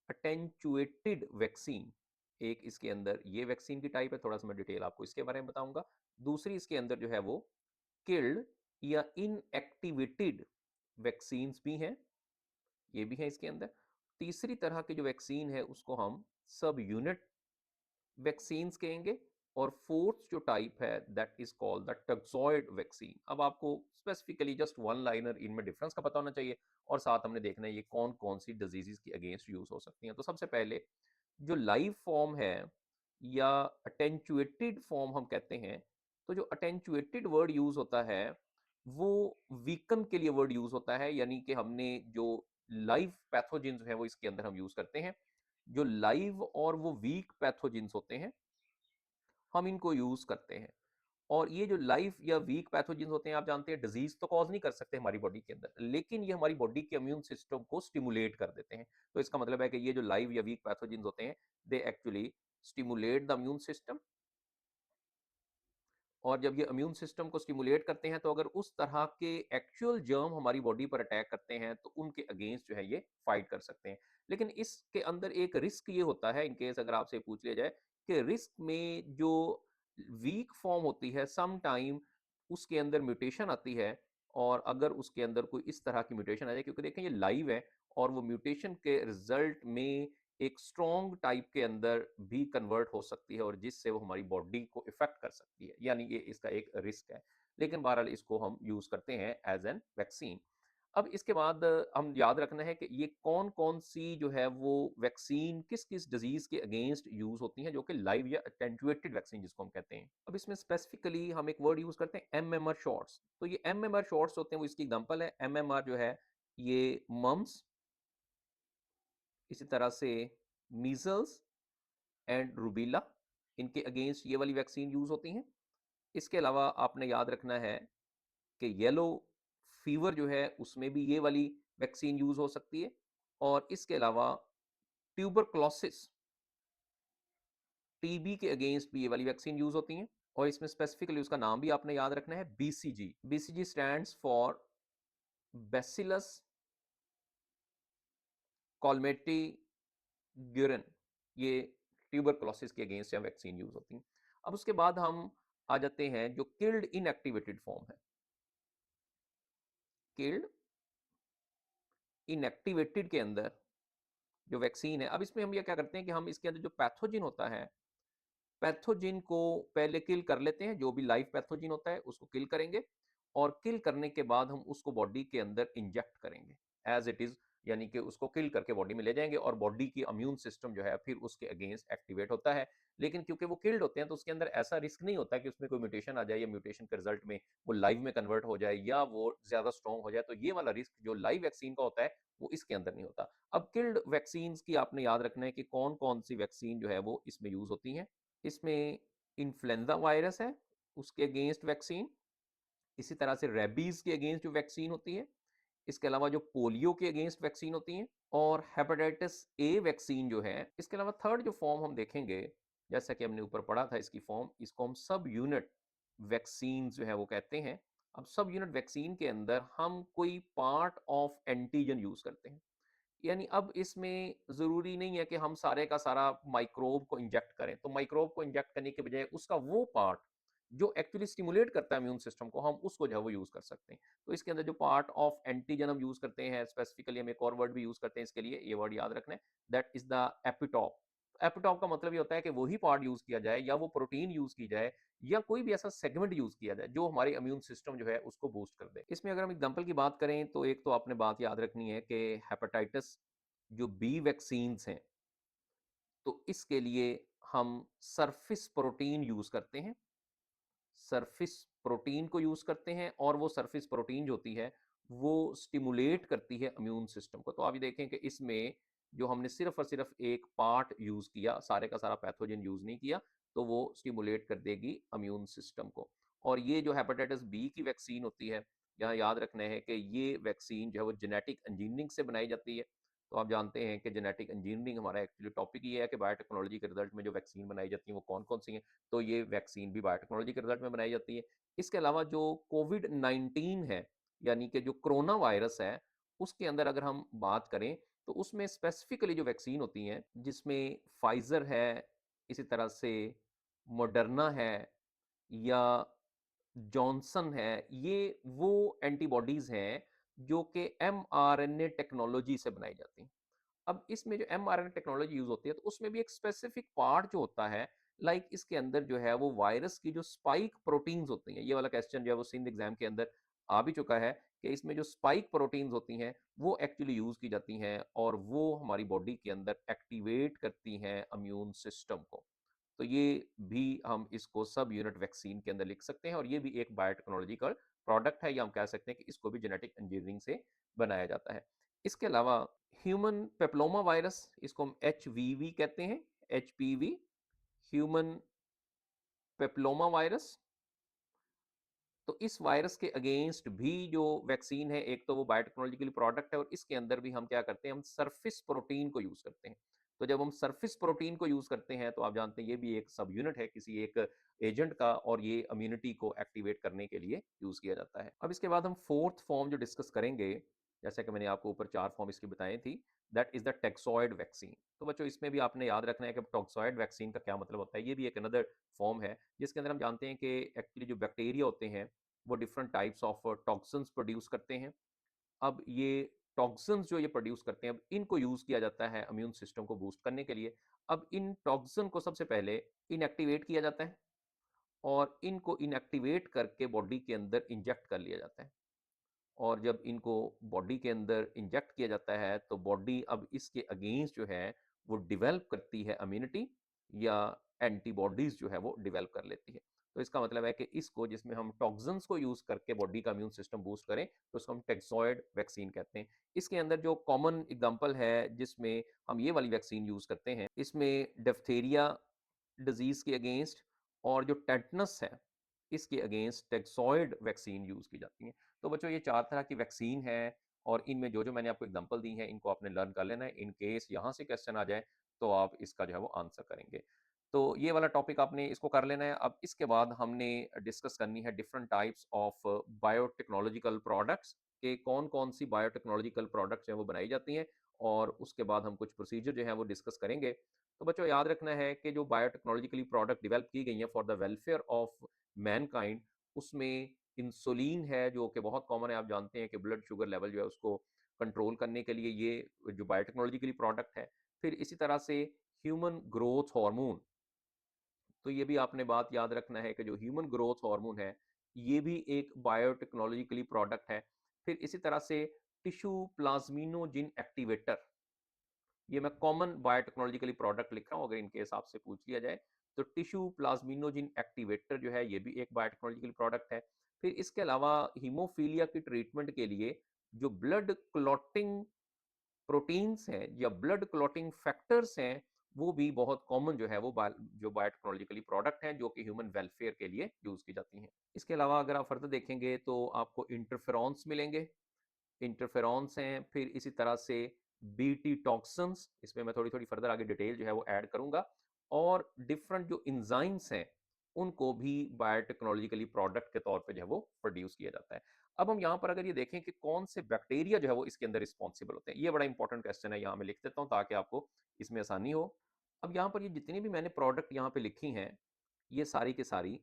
अटेंचुएटेड वैक्सीन। एक इसके अंदर ये वैक्सीन की टाइप है, थोड़ा सा मैं डिटेल आपको इसके बारे में बताऊंगा। दूसरी इसके अंदर जो है वो किल्ड या इनएक्टिवेटेड वैक्सीन भी हैं, ये भी है इसके अंदर। तीसरी तरह की जो वैक्सीन है उसको हम सब यूनिट वैक्सीन्स कहेंगे। और फोर्थ जो टाइप है that is called the toxoid vaccine. अब आपको स्पेसिफिकली जस्ट वन लाइनर इनमें डिफरेंस का पता होना चाहिए और साथ हमने देखना है ये कौन कौन सी डिजीजेस की अगेंस्ट यूज हो सकती हैं। तो सबसे पहले जो लाइव फॉर्म है या अटेंचुएटेड फॉर्म हम कहते हैं, तो जो अटेंचुएटेड वर्ड यूज होता है वो वीकन के लिए वर्ड यूज होता है, यानी कि हमने जो लाइव पैथोजेंस है वो इसके अंदर हम यूज करते हैं। जो लाइव और वो वीक पैथोजेंस होते हैं हम इनको यूज करते हैं। और ये जो लाइव या वीक पैथोजेंस होते हैं, आप जानते हैं डिजीज तो कॉज नहीं कर सकते हमारी बॉडी के अंदर, लेकिन ये हमारी बॉडी के इम्यून सिस्टम को स्टिमुलेट कर देते हैं। तो इसका मतलब है कि ये जो लाइव या वीक पैथोजेंस होते हैं they actually stimulate the immune system. और जब ये इम्यून सिस्टम को स्टिमुलेट करते हैं तो अगर उस तरह के एक्चुअल जर्म हमारी बॉडी पर अटैक करते हैं तो उनके अगेंस्ट जो है ये फाइट कर सकते हैं। लेकिन इसके अंदर एक रिस्क ये होता है, इनकेस अगर आपसे पूछ लिया जाए कि रिस्क में जो वीक फॉर्म होती है सम टाइम उसके अंदर म्यूटेशन आती है, और अगर उसके अंदर कोई इस तरह की म्यूटेशन आ जाए, क्योंकि देखें ये लाइव है और वो म्यूटेशन के रिजल्ट में एक स्ट्रॉन्ग टाइप के अंदर भी कन्वर्ट हो सकती है और जिससे वो हमारी बॉडी को इफेक्ट कर सकती है, यानी ये इसका एक रिस्क है। लेकिन बहरहाल इसको हम यूज करते हैं एज एन वैक्सीन। अब इसके बाद हम याद रखना है कि ये कौन कौन सी जो है वो वैक्सीन किस किस डिजीज के अगेंस्ट यूज होती हैं, जो कि लाइव या अटेंचुएटेड वैक्सीन जिसको हम कहते हैं। अब इसमें स्पेसिफिकली हम एक वर्ड यूज करते हैं एमएमआर शॉर्ट्स। तो ये एमएमआर शॉर्ट्स होते हैं वो इसकी एग्जांपल है। एमएमआर जो है ये मम्स, इसी तरह से मीजल्स एंड रूबीला, इनके अगेंस्ट ये वाली वैक्सीन यूज होती हैं। इसके अलावा आपने याद रखना है कि येलो फीवर जो है उसमें भी ये वाली वैक्सीन यूज हो सकती है। और इसके अलावा ट्यूबरक्लोसिस, टीबी के अगेंस्ट भी ये वाली वैक्सीन यूज होती हैं। और इसमें स्पेसिफिकली उसका नाम भी आपने याद रखना है, BCG. BCG stands for bacillus Calmette Guerin. ये ट्यूबरक्लोसिस के अगेंस्ट या वैक्सीन यूज होती हैं। अब उसके बाद हम आ जाते हैं जो किल्ड इनएक्टिवेटेड फॉर्म है। किल्ड इनएक्टिवेटेड के अंदर जो वैक्सीन है, अब इसमें हम ये क्या करते हैं कि हम इसके अंदर जो पैथोजिन होता है, पैथोजिन को पहले किल कर लेते हैं। जो भी लाइव पैथोजिन होता है उसको किल करेंगे और किल करने के बाद हम उसको बॉडी के अंदर इंजेक्ट करेंगे एज इट इज, यानी कि उसको किल करके बॉडी में ले जाएंगे और बॉडी की इम्यून सिस्टम जो है फिर उसके अगेंस्ट एक्टिवेट होता है। लेकिन क्योंकि वो किल्ड होते हैं तो उसके अंदर ऐसा रिस्क नहीं होता कि उसमें कोई म्यूटेशन आ जाए या म्यूटेशन के रिजल्ट में वो लाइव में कन्वर्ट हो जाए या वो ज्यादा स्ट्रॉन्ग हो जाए। तो ये वाला रिस्क जो लाइव वैक्सीन का होता है वो इसके अंदर नहीं होता। अब किल्ड वैक्सीन की आपने याद रखना है कि कौन कौन सी वैक्सीन जो है वो इसमें यूज होती है। इसमें इन्फ्लुएंजा वायरस है, उसके अगेंस्ट वैक्सीन। इसी तरह से रेबीज के अगेंस्ट जो वैक्सीन होती है, इसके अलावा जो पोलियो के अगेंस्ट वैक्सीन होती है, और हेपेटाइटिस ए वैक्सीन जो है। इसके अलावा थर्ड जो फॉर्म हम देखेंगे, जैसा कि हमने ऊपर पढ़ा था इसकी फॉर्म, इसको हम सब यूनिट वैक्सीन जो है वो कहते हैं। अब सब यूनिट वैक्सीन के अंदर हम कोई पार्ट ऑफ एंटीजन यूज करते हैं। यानी अब इसमें ज़रूरी नहीं है कि हम सारे का सारा माइक्रोब को इंजेक्ट करें। तो माइक्रोब को इंजेक्ट करने के बजाय उसका वो पार्ट जो एक्चुअली स्टिमुलेट करता है इम्यून सिस्टम को, हम उसको जो है वो यूज़ कर सकते हैं। तो इसके अंदर जो पार्ट ऑफ एंटीजन हम यूज़ करते हैं, स्पेसिफिकली हम एक और वर्ड भी यूज़ करते हैं इसके लिए, ये वर्ड याद रखना है, that is the epitope. Epitope का मतलब ये होता है कि वही पार्ट यूज़ किया जाए या वो प्रोटीन यूज़ की जाए या कोई भी ऐसा सेगमेंट यूज़ किया जाए जो हमारे इम्यून सिस्टम जो है उसको बूस्ट कर दे। इसमें अगर हम एग्जांपल की बात करें तो एक तो आपने बात याद रखनी है कि हेपेटाइटिस जो बी वैक्सीन्स हैं, तो इसके लिए हम सरफेस प्रोटीन यूज करते हैं। सरफेस प्रोटीन को यूज करते हैं और वो सरफेस प्रोटीन जो होती है वो स्टिमुलेट करती है इम्यून सिस्टम को। तो आप ये देखें कि इसमें जो हमने सिर्फ और सिर्फ एक पार्ट यूज किया, सारे का सारा पैथोजन यूज नहीं किया, तो वो स्टिमुलेट कर देगी इम्यून सिस्टम को। और ये जो हेपेटाइटिस बी की वैक्सीन होती है, यहाँ याद रखना है कि ये वैक्सीन जो है वो जेनेटिक इंजीनियरिंग से बनाई जाती है। तो आप जानते हैं कि जेनेटिक इंजीनियरिंग हमारा एक्चुअली टॉपिक ये है कि बायोटेक्नोलॉजी के रिजल्ट में जो वैक्सीन बनाई जाती है वो कौन कौन सी हैं। तो ये वैक्सीन भी बायोटेक्नोलॉजी के रिजल्ट में बनाई जाती है। इसके अलावा जो कोविड 19 है, यानी कि जो कोरोना वायरस है, उसके अंदर अगर हम बात करें तो उसमें स्पेसिफिकली जो वैक्सीन होती हैं जिसमें फाइजर है, इसी तरह से मॉडर्ना है या जॉनसन है, ये वो एंटीबॉडीज हैं जो कि एमआरएनए टेक्नोलॉजी से बनाई जाती हैं। अब इसमें जो एमआरएनए टेक्नोलॉजी यूज होती है तो उसमें भी एक स्पेसिफिक पार्ट जो होता है, लाइक इसके अंदर जो है वो वायरस की जो स्पाइक प्रोटीन्स होती हैं। ये वाला क्वेश्चन जो है वो सिंध एग्जाम के अंदर आ भी चुका है कि इसमें जो स्पाइक प्रोटीन्स होती हैं वो एक्चुअली यूज की जाती हैं और वो हमारी बॉडी के अंदर एक्टिवेट करती हैं इम्यून सिस्टम को। तो ये भी हम इसको सब यूनिट वैक्सीन के अंदर लिख सकते हैं और ये भी एक बायोटेक्नोलॉजिकल प्रोडक्ट है, या हम कह सकते हैं कि इसको भी जेनेटिक इंजीनियरिंग से बनाया जाता है। इसके अलावा ह्यूमन पेप्लोमा वायरस, इसको हम एचवीवी कहते हैं, एचपीवी, ह्यूमन पेप्लोमा वायरस। तो इस वायरस के अगेंस्ट भी जो वैक्सीन है, एक तो वो बायोटेक्नोलॉजिकल प्रोडक्ट है और इसके अंदर भी हम क्या करते हैं, हम सरफेस प्रोटीन को यूज करते हैं। तो जब हम सरफेस प्रोटीन को यूज करते हैं तो आप जानते हैं ये भी एक सब यूनिट है किसी एक एजेंट का और ये इम्यूनिटी को एक्टिवेट करने के लिए यूज किया जाता है। अब इसके बाद हम फोर्थ फॉर्म जो डिस्कस करेंगे, जैसा कि मैंने आपको ऊपर 4 फॉर्म इसकी बताई थी, दैट इज द टैक्सॉइड वैक्सीन। तो बच्चों इसमें भी आपने याद रखना है कि टॉक्सॉइड वैक्सीन का क्या मतलब होता है। ये भी एक अनदर फॉर्म है जिसके अंदर हम जानते हैं कि एक्चुअली जो बैक्टीरिया होते हैं वो different types of toxins produce करते हैं। अब ये टॉक्सिन्स जो ये प्रोड्यूस करते हैं, अब इनको यूज किया जाता है इम्यून सिस्टम को बूस्ट करने के लिए। अब इन टॉक्सिन को सबसे पहले इनएक्टिवेट किया जाता है और इनको इनएक्टिवेट करके बॉडी के अंदर इंजेक्ट कर लिया जाता है। और जब इनको बॉडी के अंदर इंजेक्ट किया जाता है तो बॉडी अब इसके अगेंस्ट जो है वो डिवेल्प करती है इम्यूनिटी या एंटीबॉडीज जो है वो डिवेल्प कर लेती है। तो इसका मतलब है कि इसको, जिसमें हम टॉक्सिन्स को यूज करके बॉडी का इम्यून सिस्टम बूस्ट करें, तो उसको हम टैक्सॉइड वैक्सीन कहते हैं। इसके अंदर जो कॉमन एग्जांपल है जिसमें हम ये वाली वैक्सीन यूज करते हैं, इसमें डिप्थीरिया डिजीज के अगेंस्ट और जो टेटनस है इसके अगेंस्ट टैक्सॉइड वैक्सीन यूज की जाती है। तो बच्चों ये 4 तरह की वैक्सीन है और इनमें जो जो मैंने आपको एग्जांपल दी हैं इनको आपने लर्न कर लेना है। इन केस यहाँ से क्वेश्चन आ जाए तो आप इसका जो है वो आंसर करेंगे। तो ये वाला टॉपिक आपने इसको कर लेना है। अब इसके बाद हमने डिस्कस करनी है different types of biotechnological products, के कौन कौन सी बायोटेक्नोलॉजिकल प्रोडक्ट्स हैं वो बनाई जाती हैं, और उसके बाद हम कुछ प्रोसीजर जो है वो डिस्कस करेंगे। तो बच्चों याद रखना है कि जो बायोटेक्नोलॉजिकली प्रोडक्ट डेवलप की गई हैं for the welfare of Mankind, उसमें इंसुलिन है जो कि बहुत कॉमन है। आप जानते हैं कि ब्लड शुगर लेवल जो है उसको कंट्रोल करने के लिए ये जो बायोटेक्नोलॉजिकली प्रोडक्ट है। फिर इसी तरह से ह्यूमन ग्रोथ हार्मोन, तो ये भी आपने बात याद रखना है कि जो ह्यूमन ग्रोथ हार्मोन है ये भी एक बायोटेक्नोलॉजिकली प्रोडक्ट है। फिर इसी तरह से टिश्यू प्लाज्मिनोजिन एक्टिवेटर, ये मैं कॉमन बायोटेक्नोलॉजिकली प्रोडक्ट लिख रहा हूँ, अगर इनके हिसाब से पूछ लिया जाए तो टिश्यू प्लाज्मिनोजिन एक्टिवेटर जो है ये भी एक बायोटेक्नोलॉजिकल प्रोडक्ट है। फिर इसके अलावा हीमोफीलिया की ट्रीटमेंट के लिए जो ब्लड क्लॉटिंग प्रोटीन्स हैं या ब्लड क्लॉटिंग फैक्टर्स हैं, वो भी बहुत कॉमन जो है वो जो बायोटेक्नोलॉजिकली प्रोडक्ट हैं जो कि ह्यूमन वेलफेयर के लिए यूज की जाती हैं। इसके अलावा अगर आप फर्दर देखेंगे तो आपको इंटरफेरॉन्स मिलेंगे, इंटरफेरॉन्स हैं, फिर इसी तरह से बीटी टॉक्सिन्स, इसमें मैं थोड़ी-थोड़ी फर्दर आगे डिटेल जो है वो ऐड करूँगा, और डिफरेंट जो एंजाइम्स हैं, उनको भी बायोटेक्नोलॉजिकली प्रोडक्ट के तौर पे जो है वो प्रोड्यूस किया जाता है। अब हम यहाँ पर अगर ये देखें कि कौन से बैक्टीरिया जो है वो इसके अंदर रिस्पॉन्सिबल होते हैं, ये बड़ा इंपॉर्टेंट क्वेश्चन है, यहाँ मैं लिख देता हूँ ताकि आपको इसमें आसानी हो। अब यहाँ पर ये जितनी भी मैंने प्रोडक्ट यहाँ पे लिखी हैं, ये सारी की सारी,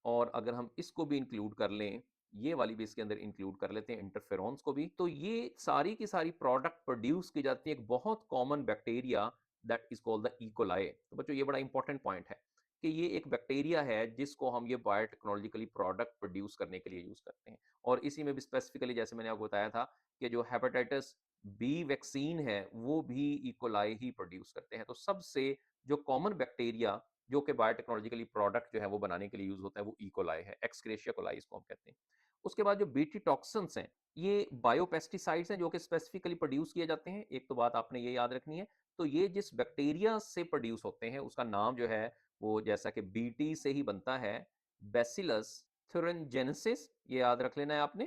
और अगर हम इसको भी इंक्लूड कर लें, ये वाली भी इसके अंदर इंक्लूड कर लेते हैं इंटरफेरॉन्स को भी, तो ये सारी की सारी प्रोडक्ट प्रोड्यूस की जाती है एक बहुत common bacteria that is called the E coli. तो बच्चों ये बड़ा इंपॉर्टेंट पॉइंट है कि ये एक बैक्टीरिया है जिसको हम ये बायोटेक्नोलॉजिकली प्रोडक्ट प्रोड्यूस करने के लिए यूज करते हैं। और इसी में भी स्पेसिफिकली जैसे मैंने आपको बताया था कि जो हेपेटाइटिस बी वैक्सीन है वो भी इकोलाई ही प्रोड्यूस करते हैं। तो सबसे जो कॉमन बैक्टीरिया जो कि बायोटेक्नोलॉजिकली प्रोडक्ट जो है वो बनाने के लिए यूज होता है वो इकोलाई है, एक्सक्रेशिया कोलाई इसको हम कहते हैं। उसके बाद जो बीटी टॉक्सिन्स हैं, ये बायोपेस्टिसाइड्स हैं जो कि स्पेसिफिकली प्रोड्यूस किए जाते हैं। एक तो बात आपने ये याद रखनी है, तो ये जिस बैक्टीरिया से प्रोड्यूस होते हैं उसका नाम जो है वो जैसा कि बीटी से ही बनता है, बैसिलस थुरिनजेनेसिस, ये याद रख लेना है आपने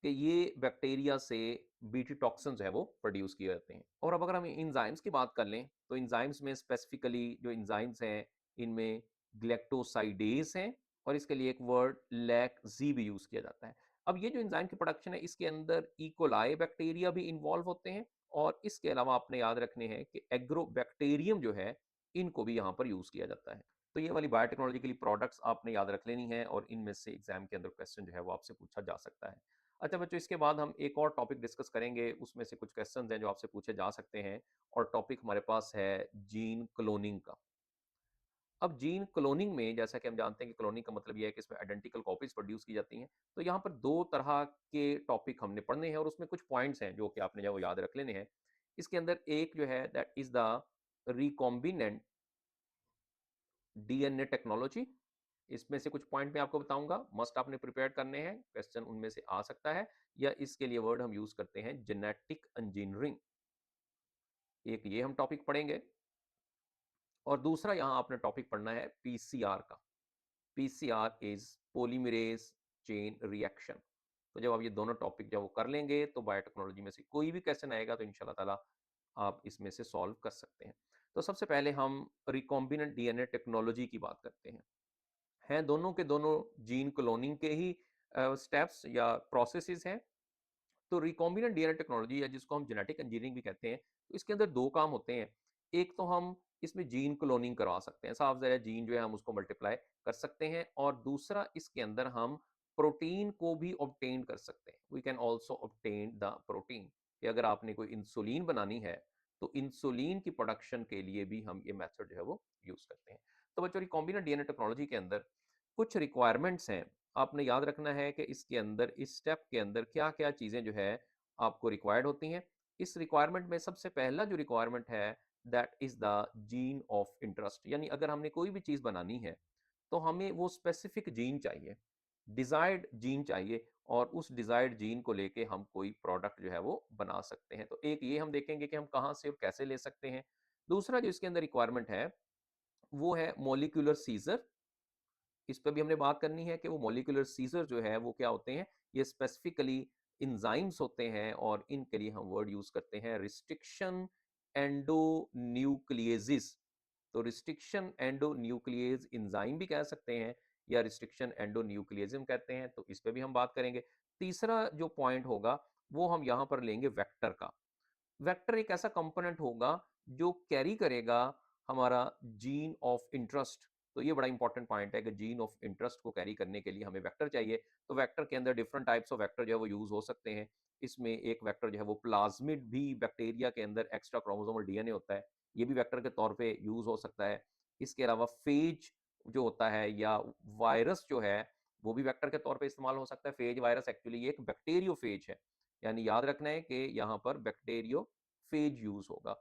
कि ये बैक्टीरिया से बीटी टॉक्सिन जो है वो प्रोड्यूस किए जाते हैं। और अब अगर हम इंजाइम्स की बात कर लें तो इंजाइम्स में स्पेसिफिकली जो इंजाइम्स हैं इनमें ग्लैक्टोसाइडेज हैं, और इसके लिए एक वर्ड लैक्जी भी यूज किया जाता है। अब ये जो एंजाइम की प्रोडक्शन है इसके अंदर इकोलाई बैक्टीरिया भी इन्वॉल्व होते हैं, और इसके अलावा आपने याद रखने हैं कि एग्रोबैक्टीरियम जो है इनको भी यहाँ पर यूज किया जाता है। तो ये वाली बायोटेक्नोलॉजिकली प्रोडक्ट्स आपने याद रख लेनी है, और इनमें से एग्जाम के अंदर क्वेश्चन जो है वो आपसे पूछा जा सकता है। अच्छा बच्चों, इसके बाद हम एक और टॉपिक डिस्कस करेंगे, उसमें से कुछ क्वेश्चन हैं जो आपसे पूछे जा सकते हैं, और टॉपिक हमारे पास है जीन क्लोनिंग का। अब जीन क्लोनिंग में जैसा कि हम जानते हैं कि क्लोनिंग का मतलब ये है कि इसमें आइडेंटिकल कॉपीज प्रोड्यूस की जाती हैं। तो यहाँ पर दो तरह के टॉपिक हमने पढ़ने हैं, और उसमें कुछ पॉइंट्स हैं जो कि आपने जो याद रख लेने हैं। इसके अंदर एक जो है that is the recombinant DNA technology. इसमें से कुछ पॉइंट मैं आपको बताऊंगा, मस्ट आपने प्रिपेयर करने हैं, क्वेश्चन उनमें से आ सकता है, या इसके लिए वर्ड हम यूज करते हैं जेनेटिक इंजीनियरिंग। एक ये हम टॉपिक पढ़ेंगे, और दूसरा यहाँ आपने टॉपिक पढ़ना है पीसीआर का। PCR is polymerase chain reaction. तो जब आप ये दोनों टॉपिक जब वो कर लेंगे तो बायोटेक्नोलॉजी में से कोई भी क्वेश्चन आएगा तो इंशाल्लाह ताला आप इसमें से सॉल्व कर सकते हैं। तो सबसे पहले हम रिकॉम्बिनेंट डीएनए टेक्नोलॉजी की बात करते हैं दोनों के दोनों जीन क्लोनिंग के ही स्टेप्स या प्रोसेसेस हैं। तो रिकॉम्बिनेंट डीएनए टेक्नोलॉजी, या जिसको हम जेनेटिक इंजीनियरिंग भी कहते हैं, तो इसके अंदर दो काम होते हैं। एक तो हम इसमें जीन क्लोनिंग करवा सकते हैं, साफ ज़ाहिर है जीन जो है हम उसको मल्टीप्लाई कर सकते हैं, और दूसरा इसके अंदर हम प्रोटीन को भी ऑब्टेन कर सकते हैं। We can also obtain the protein, कि अगर आपने कोई इंसुलिन बनानी है तो इंसुलिन की प्रोडक्शन के लिए भी हम ये मेथड जो है वो यूज करते हैं। तो बच्चों, रिकॉम्बिनेंट डीएनए टेक्नोलॉजी के अंदर कुछ रिक्वायरमेंट्स हैं, आपने याद रखना है कि इसके अंदर इस स्टेप के अंदर क्या क्या चीज़ें जो है आपको रिक्वायर्ड होती हैं। इस रिक्वायरमेंट में सबसे पहला जो रिक्वायरमेंट है that is the gene of interest, यानी अगर हमने कोई भी चीज़ बनानी है तो हमें वो स्पेसिफिक जीन चाहिए, डिजायर्ड जीन चाहिए, और उस डिजायर्ड जीन को लेके हम कोई प्रोडक्ट जो है वो बना सकते हैं। तो एक ये हम देखेंगे कि हम कहाँ से और कैसे ले सकते हैं। दूसरा जो इसके अंदर रिक्वायरमेंट है वो है मोलिकुलर सीजर। इस पे भी हमने बात करनी है कि वो मॉलिक्यूलर सीजर जो है वो क्या होते हैं। ये स्पेसिफिकली इंजाइम्स होते हैं, और इनके लिए हम वर्ड यूज करते हैं रिस्ट्रिक्शन एंडोन्यूक्लिएजिस। तो रिस्ट्रिक्शन एंडोन्यूक्लिएज इंजाइम भी कह सकते हैं, या रिस्ट्रिक्शन एंडोन्यूक्लियज्म कहते हैं, तो इस पे भी हम बात करेंगे। तीसरा जो पॉइंट होगा वो हम यहाँ पर लेंगे वेक्टर का। वेक्टर एक ऐसा कंपोनेंट होगा जो कैरी करेगा हमारा जीन ऑफ इंटरेस्ट। तो ये बड़ा इंपॉर्टेंट पॉइंट है कि जीन ऑफ इंटरेस्ट को कैरी करने के लिए हमें वेक्टर चाहिए। तो वेक्टर के अंदर डिफरेंट टाइप्स ऑफ वेक्टर जो है वो यूज हो सकते हैं। इसमें एक वेक्टर जो है वो प्लाज्मिड भी बैक्टीरिया के अंदर एक्स्ट्रा क्रोमोसोमल डीएनए होता है, ये भी वेक्टर के तौर पे यूज हो सकता है। इसके अलावा फेज जो होता है, या वायरस जो है वो भी वेक्टर के तौर पे इस्तेमाल हो सकता है। फेज वायरस एक्चुअली ये एक बैक्टीरियोफेज है, यानी याद रखना है कि यहाँ पर बैक्टीरियोफेज यूज होगा।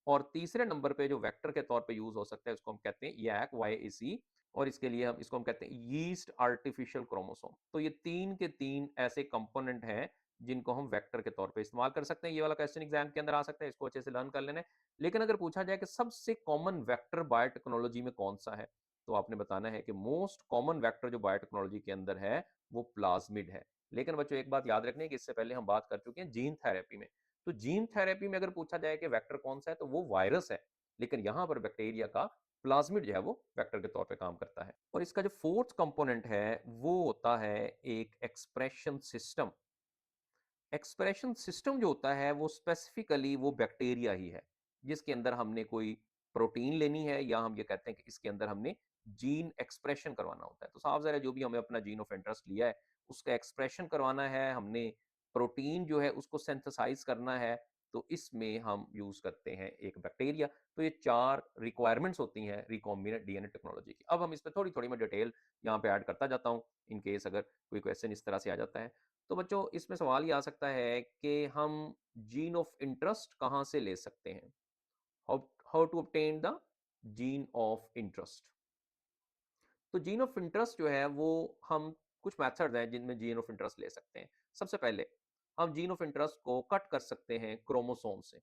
और तीसरे नंबर पे जो वेक्टर के तौर पे यूज हो सकता है उसको हम कहते हैं YAC, YAC, और इसके लिए हम इसको हम कहते हैं यीस्ट आर्टिफिशियल क्रोमोसोम। तो ये तीन के तीन ऐसे कंपोनेंट हैं जिनको हम वेक्टर के तौर पे इस्तेमाल कर सकते हैं। ये वाला क्वेश्चन एग्जाम के अंदर आ सकता है, इसको अच्छे से लर्न कर लेना है। लेकिन अगर पूछा जाए कि सबसे कॉमन वेक्टर बायोटेक्नोलॉजी में कौन सा है, तो आपने बताना है कि मोस्ट कॉमन वेक्टर जो बायोटेक्नोलॉजी के अंदर है वो प्लाज्मिड है। लेकिन बच्चों एक बात याद रखनी है कि इससे पहले हम बात कर चुके हैं जीन थेरेपी में। तो जीन थेरेपी में अगर पूछा जाए कि वेक्टर कौन सा है तो वो वायरस है, लेकिन यहां पर बैक्टीरिया का प्लाज्मिड जो है वो वेक्टर के तौर पे काम करता है। और इसका जो फोर्थ कंपोनेंट है वो होता है एक एक्सप्रेशन सिस्टम। एक्सप्रेशन सिस्टम जो होता है वो स्पेसिफिकली वो बैक्टीरिया ही है, जिसके अंदर हमने कोई प्रोटीन लेनी है, या हम ये कहते हैं कि इसके अंदर हमने जीन एक्सप्रेशन करवाना होता है। तो साफ ज़ाहिर है जो भी हमें अपना जीन ऑफ इंटरेस्ट लिया है उसका एक्सप्रेशन करवाना है, हमने प्रोटीन जो है उसको सिंथेसाइज करना है, तो इसमें हम यूज करते हैं एक बैक्टीरिया। तो ये चार रिक्वायरमेंट्स होती हैं रिकॉम्बिनेंट डीएनए टेक्नोलॉजी की। अब हम इस पर थोड़ी थोड़ी मैं डिटेल यहाँ पे ऐड करता जाता हूँ, इन केस अगर कोई क्वेश्चन इस तरह से आ जाता है। तो बच्चों इसमें सवाल ये आ सकता है कि हम जीन ऑफ इंटरेस्ट कहाँ से ले सकते हैं, how how to obtain the gene of interest. तो जीन ऑफ इंटरेस्ट जो है वो हम कुछ मेथड्स हैं जिनमें जीन ऑफ इंटरेस्ट ले सकते हैं। सबसे पहले हम जीन ऑफ इंटरेस्ट को कट कर सकते हैं क्रोमोसोम से।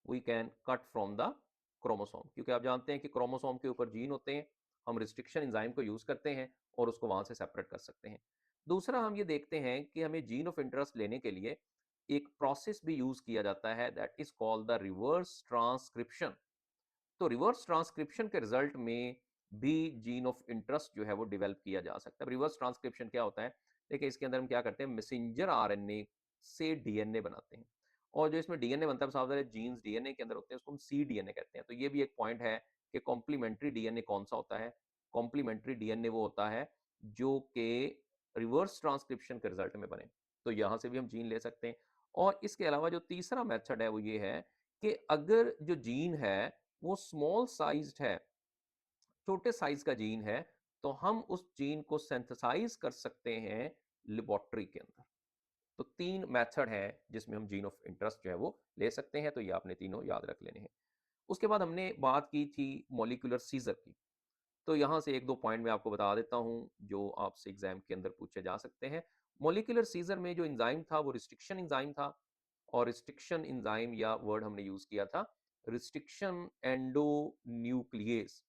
We can cut from the chromosome, क्योंकि आप जानते हैं कि क्रोमोसोम के ऊपर जीन होते हैं, हम रिस्ट्रिक्शन एंजाइम को यूज करते हैं और उसको वहां से सेपरेट कर सकते हैं। दूसरा हम ये देखते हैं कि हमें जीन ऑफ इंटरेस्ट लेने के लिए एक प्रोसेस भी यूज किया जाता है, that is called the reverse transcription. तो रिवर्स ट्रांसक्रिप्शन के रिजल्ट में भी जीन ऑफ इंटरेस्ट जो है वो डेवलप किया जा सकता है। रिवर्स ट्रांसक्रिप्शन क्या होता है, देखिए इसके अंदर हम क्या करते हैं, मैसेंजर आरएनए से डीएनए बनाते हैं, और जो इसमें डीएनए बनता है साफ सारे जीन्स डीएनए के अंदर होते हैं, उसको हम सी डीएनए कहते हैं। तो ये भी एक पॉइंट है कि कॉम्प्लीमेंट्री डीएनए कौन सा होता है। कॉम्प्लीमेंट्री डीएनए वो होता है जो कि रिवर्स ट्रांसक्रिप्शन के रिजल्ट में बने। तो यहां से भी हम जीन ले सकते हैं। और इसके अलावा जो तीसरा मेथड है वो ये है कि अगर जो जीन है वो स्मॉल साइज्ड है, छोटे साइज का जीन है, तो हम उस जीन को सिंथेसाइज कर सकते हैं लेबोरेटरी के अंदर। तो तीन मेथड है जिसमें हम जीन ऑफ इंटरेस्ट जो है वो ले सकते हैं, तो ये आपने तीनों याद रख लेने हैं। उसके बाद हमने बात की थी मॉलिक्यूलर सीजर की। तो यहां से एक दो पॉइंट मैं आपको बता देता हूं जो आपसे एग्जाम के अंदर पूछे जा सकते हैं। मॉलिक्यूलर सीजर में जो एंजाइम था वो रिस्ट्रिक्शन एंजाइम था, और रिस्ट्रिक्शन एंजाइम या वर्ड हमने यूज किया था रिस्ट्रिक्शन एंडोन्यूक्लियेज।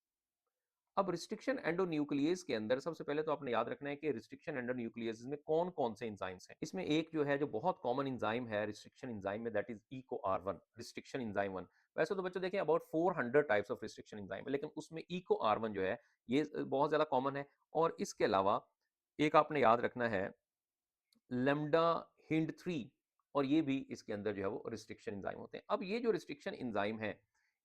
अब रिस्ट्रिक्शन एंडोन्यूक्लियेज के अंदर सबसे पहले तो आपने याद रखना है कि रिस्ट्रिक्शन एंडोन्यूक्लियेज में कौन कौन से एंजाइम्स हैं। इसमें एक जो है जो बहुत कॉमन एंजाइम है रिस्ट्रिक्शन एंजाइम में, that is EcoR1, restriction enzyme 1। वैसे तो बच्चों देखें about 400 types of restriction enzyme है, लेकिन उसमें EcoR1 जो है ये बहुत ज्यादा कॉमन है। और इसके अलावा एक आपने याद रखना है लेमडा हिंड 3, और ये भी इसके अंदर जो है वो रिस्ट्रिक्शन एंजाइम होते हैं। अब ये जो रिस्ट्रिक्शन एंजाइम है,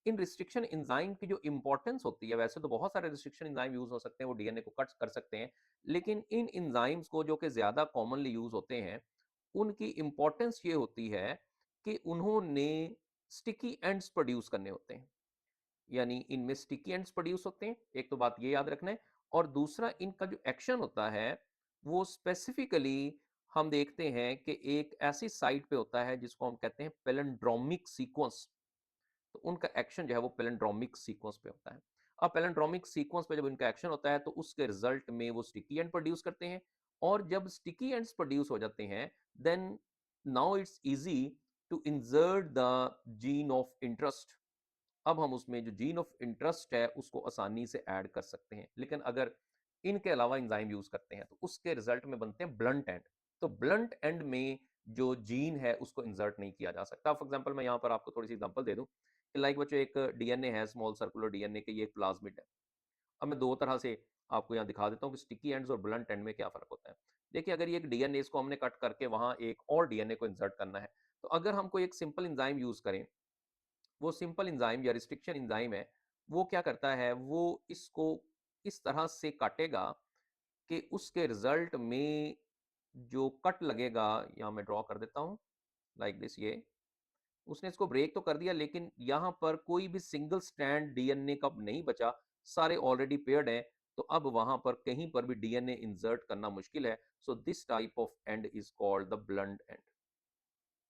इन रिस्ट्रिक्शन एंजाइम की जो इंपॉर्टेंस होती है, वैसे तो बहुत सारे रिस्ट्रिक्शन एंजाइम यूज हो सकते हैं, वो डीएनए को कट कर सकते हैं, लेकिन इन एंजाइम्स को जो कि ज्यादा कॉमनली यूज होते हैं उनकी इंपॉर्टेंस ये होती है कि उन्होंने स्टिकी एंड्स प्रोड्यूस करने होते हैं, यानी इनमें स्टिकी एंड्स प्रोड्यूस होते हैं। एक तो बात ये याद रखना है, और दूसरा इनका जो एक्शन होता है वो स्पेसिफिकली हम देखते हैं कि एक ऐसी साइट पे होता है जिसको हम कहते हैं पैलिंड्रोमिक सीक्वेंस। तो उनका एक्शन जो है वो पैलिंड्रोमिक सीक्वेंस पे होता है। अब पैलिंड्रोमिक सीक्वेंस पे जब इनका एक्शन होता है तो उसके रिजल्ट में वो स्टिकी एंड प्रोड्यूस करते हैं, और जब स्टिकी एंड्स प्रोड्यूस हो जाते हैं then now it's easy to insert the gene of interest. अब हम उसमें जो जीन ऑफ इंटरेस्ट है उसको आसानी से ऐड कर सकते हैं। लेकिन अगर इनके अलावा एंजाइम यूज करते हैं तो उसके रिजल्ट में बनते हैं ब्लंट एंड। तो ब्लंट एंड में जो जीन है उसको इंसर्ट नहीं किया जा सकता। फॉर एग्जांपल मैं यहाँ पर आपको थोड़ी सी एग्जांपल दे दूं कि लाइक बच्चों एक डीएनए है, स्मॉल सर्कुलर डीएनए के, ये एक प्लाज्मिड है। अब मैं दो तरह से आपको यहाँ दिखा देता हूँ कि स्टिकी एंड्स और ब्लंट एंड में क्या फर्क होता है। देखिए अगर ये एक डीएनए, इसको हमने कट करके वहां एक और डीएनए को इंसर्ट करना है, तो अगर हम कोई एक सिंपल एंजाइम यूज करें, वो सिंपल एंजाइम या रिस्ट्रिक्शन एंजाइम है, वो क्या करता है, वो इसको इस तरह से काटेगा कि उसके रिजल्ट में जो कट लगेगा, यहाँ मैं ड्रॉ कर देता हूँ लाइक दिस, ये उसने इसको ब्रेक तो कर दिया, लेकिन यहाँ पर कोई भी सिंगल स्ट्रैंड डीएनए का नहीं बचा, सारे ऑलरेडी पेयर्ड हैं। तो अब वहां पर कहीं पर भी डीएनए इंसर्ट करना मुश्किल है। So this type of and is called the blunt and,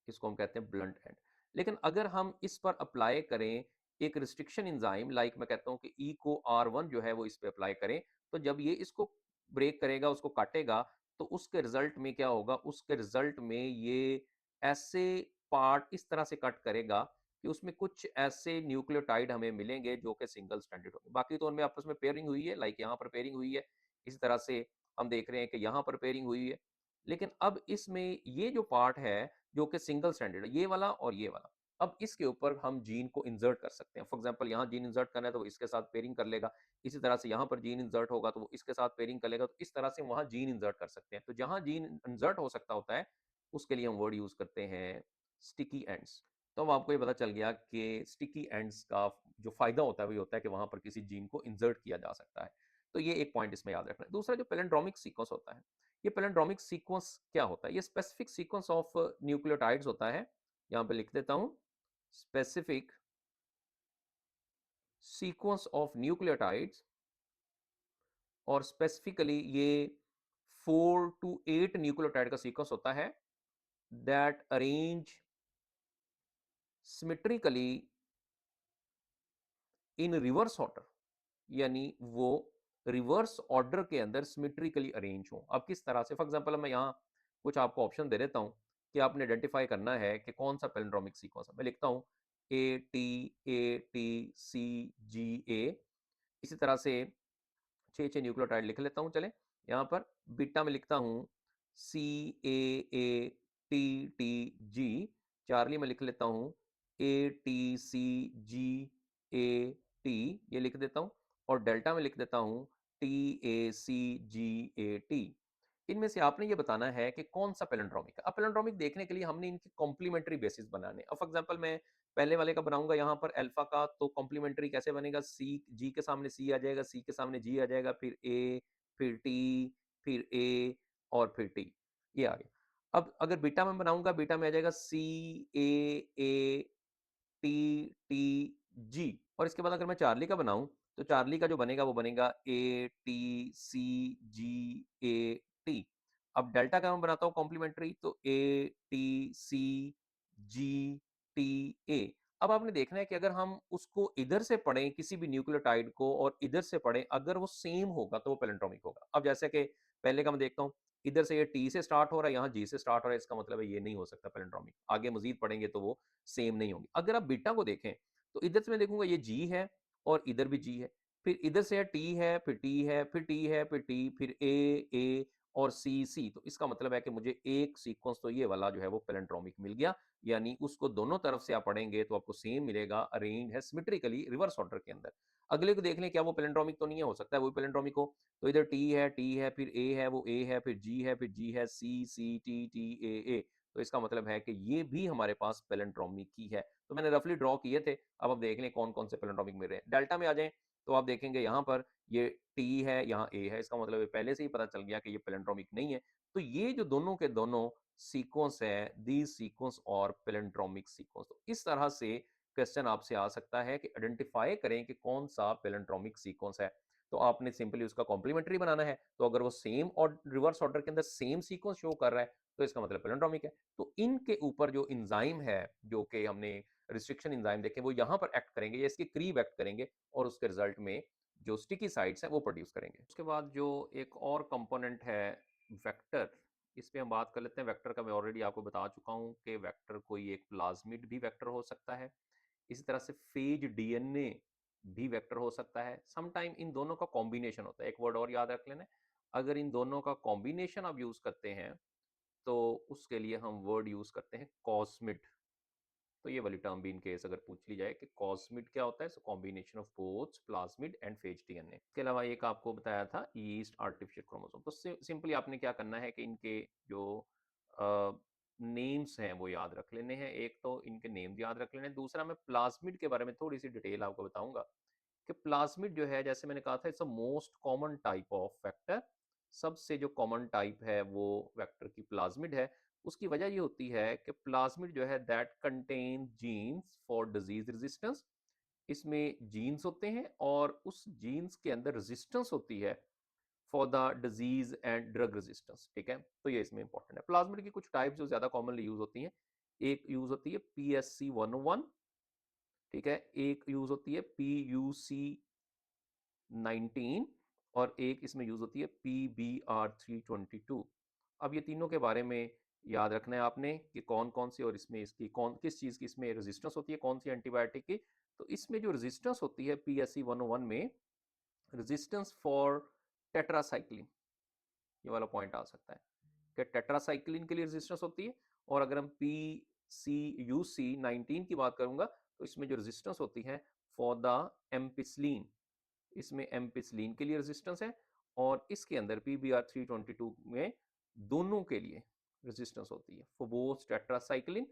इसको हम कहते हैं ब्लंट एंड। लेकिन अगर हम इस पर अप्लाई करें एक रिस्ट्रिक्शन एंजाइम, लाइक मैं कहता हूं कि ई को R1 जो है वो इस पे अप्लाई करें, तो जब ये इसको ब्रेक करेगा, उसको काटेगा, तो उसके रिजल्ट में क्या होगा, उसके रिजल्ट में ये ऐसे पार्ट इस तरह से कट करेगा कि उसमें कुछ ऐसे न्यूक्लियोटाइड हमें मिलेंगे जो कि सिंगल स्ट्रैंडेड होंगे। बाकी तो उनमें आपस में पेयरिंग हुई है, लाइक यहाँ पर पेयरिंग हुई है, इसी तरह से हम देख रहे हैं कि यहाँ पर पेयरिंग हुई है। लेकिन अब इसमें ये जो पार्ट है जो कि सिंगल स्ट्रैंडेड है, ये वाला और ये वाला, अब इसके ऊपर हम जीन को इंसर्ट कर सकते हैं। फॉर एग्जांपल यहाँ जीन इंसर्ट करना है तो वो इसके साथ पेयरिंग कर लेगा, इसी तरह से यहाँ पर जीन इंसर्ट होगा तो वो इसके साथ पेयरिंग कर लेगा, तो इस तरह से वहाँ जीन इंसर्ट कर सकते हैं। तो जहाँ जीन इंसर्ट हो सकता होता है उसके लिए हम वर्ड यूज करते हैं स्टिकी एंड्स। तो अब आपको ये पता चल गया कि स्टिकी एंड्स का जो फायदा होता है वो होता है कि वहां पर किसी जीन को इंसर्ट किया जा सकता है। तो ये एक पॉइंट इसमें याद रखना है। दूसरा जो पैलिंड्रोमिक सीक्वेंस होता है, ये पैलिंड्रोमिक सीक्वेंस क्या होता है, ये स्पेसिफिक सीक्वेंस ऑफ न्यूक्लियोटाइड्स होता है। यहां पे लिख देता हूं, स्पेसिफिक सीक्वेंस ऑफ न्यूक्लियोटाइड्स, और स्पेसिफिकली ये 4 to 8 न्यूक्लियोटाइड का सीक्वेंस होता है that arrange symmetrically in reverse order, यानी वो रिवर्स ऑर्डर के अंदर सिमेट्रिकली अरेंज हो। अब किस तरह से, फॉर एग्जांपल मैं यहाँ कुछ आपको ऑप्शन दे देता हूँ कि आपने आइडेंटिफाई करना है कि कौन सा पैलिंड्रोमिक सीक्वेंस है। मैं लिखता हूँ ATATCGA, इसी तरह से 6 न्यूक्लियोटाइड लिख लेता हूँ। चले यहाँ पर बीटा में लिखता हूँ CAATTG, चार्ली में लिख लेता हूँ ATCGAT, ये लिख देता हूँ, और डेल्टा में लिख देता हूँ TACGAT। इनमें से आपने ये बताना है कि कौन सा पैलिंड्रोमिक है। अब पैलिंड्रोमिक देखने के लिए हमने इनकी कॉम्प्लीमेंट्री बेसिस बनाने। अब फॉर एग्जांपल मैं पहले वाले का बनाऊंगा यहाँ पर अल्फा का, तो कॉम्प्लीमेंट्री कैसे बनेगा, सी जी के सामने सी आ जाएगा, सी के सामने जी आ जाएगा, फिर ए, फिर टी, फिर ए, और फिर टी, ये आ गया। अब अगर बीटा में बनाऊंगा, बीटा में आ जाएगा CAATTG, और इसके बाद अगर मैं चार्ली का बनाऊं तो चार्ली का जो बनेगा वो बनेगा ATCGAT। अब डेल्टा का मैं बनाता हूं कॉम्प्लीमेंट्री, तो ATCGTA। अब आपने देखना है कि अगर हम उसको इधर से पढ़ें किसी भी न्यूक्लियोटाइड को और इधर से पढ़ें, अगर वो सेम होगा तो वो पैलिंड्रोमिक होगा। अब जैसे कि पहले का मैं देखता हूँ, इधर से ये टी से स्टार्ट हो रहा है, यहाँ जी से स्टार्ट हो रहा है, इसका मतलब है ये नहीं हो सकता पैलिंड्रोमिक। आगे मजीद पढ़ेंगे तो वो सेम नहीं होंगी। अगर आप बीटा को देखें तो इधर से मैं देखूंगा ये जी है और इधर भी जी है, फिर इधर से टी है, फिर टी है, फिर टी है, फिर टी, फिर ए और सी सी, तो इसका मतलब है कि मुझे एक सीक्वेंस तो ये वाला जो है वो पैलिंड्रोमिक मिल गया। यानी उसको दोनों तरफ से आप पढ़ेंगे तो आपको सेम मिलेगा, अरेंज है सिमेट्रिकली रिवर्स ऑर्डर के अंदर। अगले को देख लें, क्या वो पैलिंड्रोमिक तो नहीं है, हो सकता है वो पैलिंड्रोमिक हो। तो इधर टी है, फिर ए है, वो ए है, फिर जी है, फिर जी है, सी सी टी टी ए, तो इसका मतलब है कि ये भी हमारे पास पैलिंड्रोमिक ही है। तो मैंने रफली ड्रॉ किए थे, अब आप देख लें कौन कौन से पैलिंड्रोमिक मिल रहे हैं। डेल्टा में आ जाएं तो आप देखेंगे यहाँ पर ये टी है, यहाँ ए है, इसका मतलब पहले से ही पता चल गया कि ये पैलिंड्रोमिक नहीं है। तो ये जो दोनों के दोनों सीक्वेंस है, दीज सीक्वेंस और पैलिंड्रोमिक सीक्वेंस। तो इस तरह से क्वेश्चन आपसे आ सकता है कि आइडेंटिफाई करें कि कौन सा पैलिंड्रोमिक सीक्वेंस है। तो आपने सिंपली उसका कॉम्प्लीमेंट्री बनाना है, तो अगर वो सेम और रिवर्स ऑर्डर के अंदर सेम सीक्वेंस शो कर रहा है तो इसका मतलब पैलिंड्रोमिक है। तो इनके ऊपर जो एंजाइम है, जो कि हमने रिस्ट्रिक्शन एंजाइम देखे, वो यहाँ पर एक्ट करेंगे या इसके करीब एक्ट करेंगे, और उसके रिजल्ट में जो स्टिकी साइट्स हैं वो प्रोड्यूस करेंगे। उसके बाद जो एक और कंपोनेंट है वेक्टर, इस पे हम बात कर लेते हैं। वेक्टर का मैं ऑलरेडी आपको बता चुका हूँ कि वेक्टर कोई एक प्लाज्मिड भी वेक्टर हो सकता है, इसी तरह से फेज डीएनए भी वेक्टर हो सकता है। समटाइम इन दोनों का कॉम्बिनेशन होता है। एक वर्ड और याद रख लेना, अगर इन दोनों का कॉम्बिनेशन आप यूज करते हैं तो उसके लिए हम वर्ड यूज करते हैं कॉस्मिड। तो ये वाली टर्म भी इन केस अगर पूछ ली जाए कि कॉस्मिड क्या होता है, so combination of both plasmid and phase DNA. इसके अलावा एक आपको बताया था ईस्ट आर्टिफिशियल क्रोमोसोम। तो सिंपली आपने क्या करना है कि इनके जो नेम्स हैं वो याद रख लेने हैं। एक तो इनके नेम याद रख लेने, दूसरा मैं प्लाज्मिड के बारे में थोड़ी सी डिटेल आपको बताऊंगा कि प्लाज्मिड जो है, जैसे मैंने कहा था, it's a most common type of vector. सबसे जो कॉमन टाइप है वो वेक्टर की प्लाज्मिड है। उसकी वजह ये होती है कि प्लाज्मिड जो है that contain genes for disease resistance इसमें जीन्स होते हैं और उस जीन्स के अंदर रेजिस्टेंस होती है for the disease and drug resistance, ठीक है। तो ये इसमें इंपॉर्टेंट है। प्लाज्मिड की कुछ टाइप जो ज्यादा कॉमनली यूज होती हैं, एक यूज होती है PSC101, ठीक है, एक यूज होती है PUC19 और एक इसमें यूज होती है PBR322। अब ये तीनों के बारे में याद रखना है आपने कि कौन कौन सी और इसमें इसकी कौन किस चीज की इसमें रेजिस्टेंस होती है, कौन सी एंटीबायोटिक की। तो इसमें जो रेजिस्टेंस होती है PSC101 में, रेजिस्टेंस फॉर टेट्रासाइक्लिन, ये वाला पॉइंट आ सकता है कि टेट्रासाइक्लिन के लिए रेजिस्टेंस होती है। और अगर हम PCUC19 की बात करूंगा तो इसमें जो रेजिस्टेंस होती है फॉर द एम्पिसिलिन, इसमें एम्पिसिलिन के लिए रेजिस्टेंस है। और इसके अंदर PBR322 में दोनों के लिए रेजिस्टेंस होती है for both tetracycline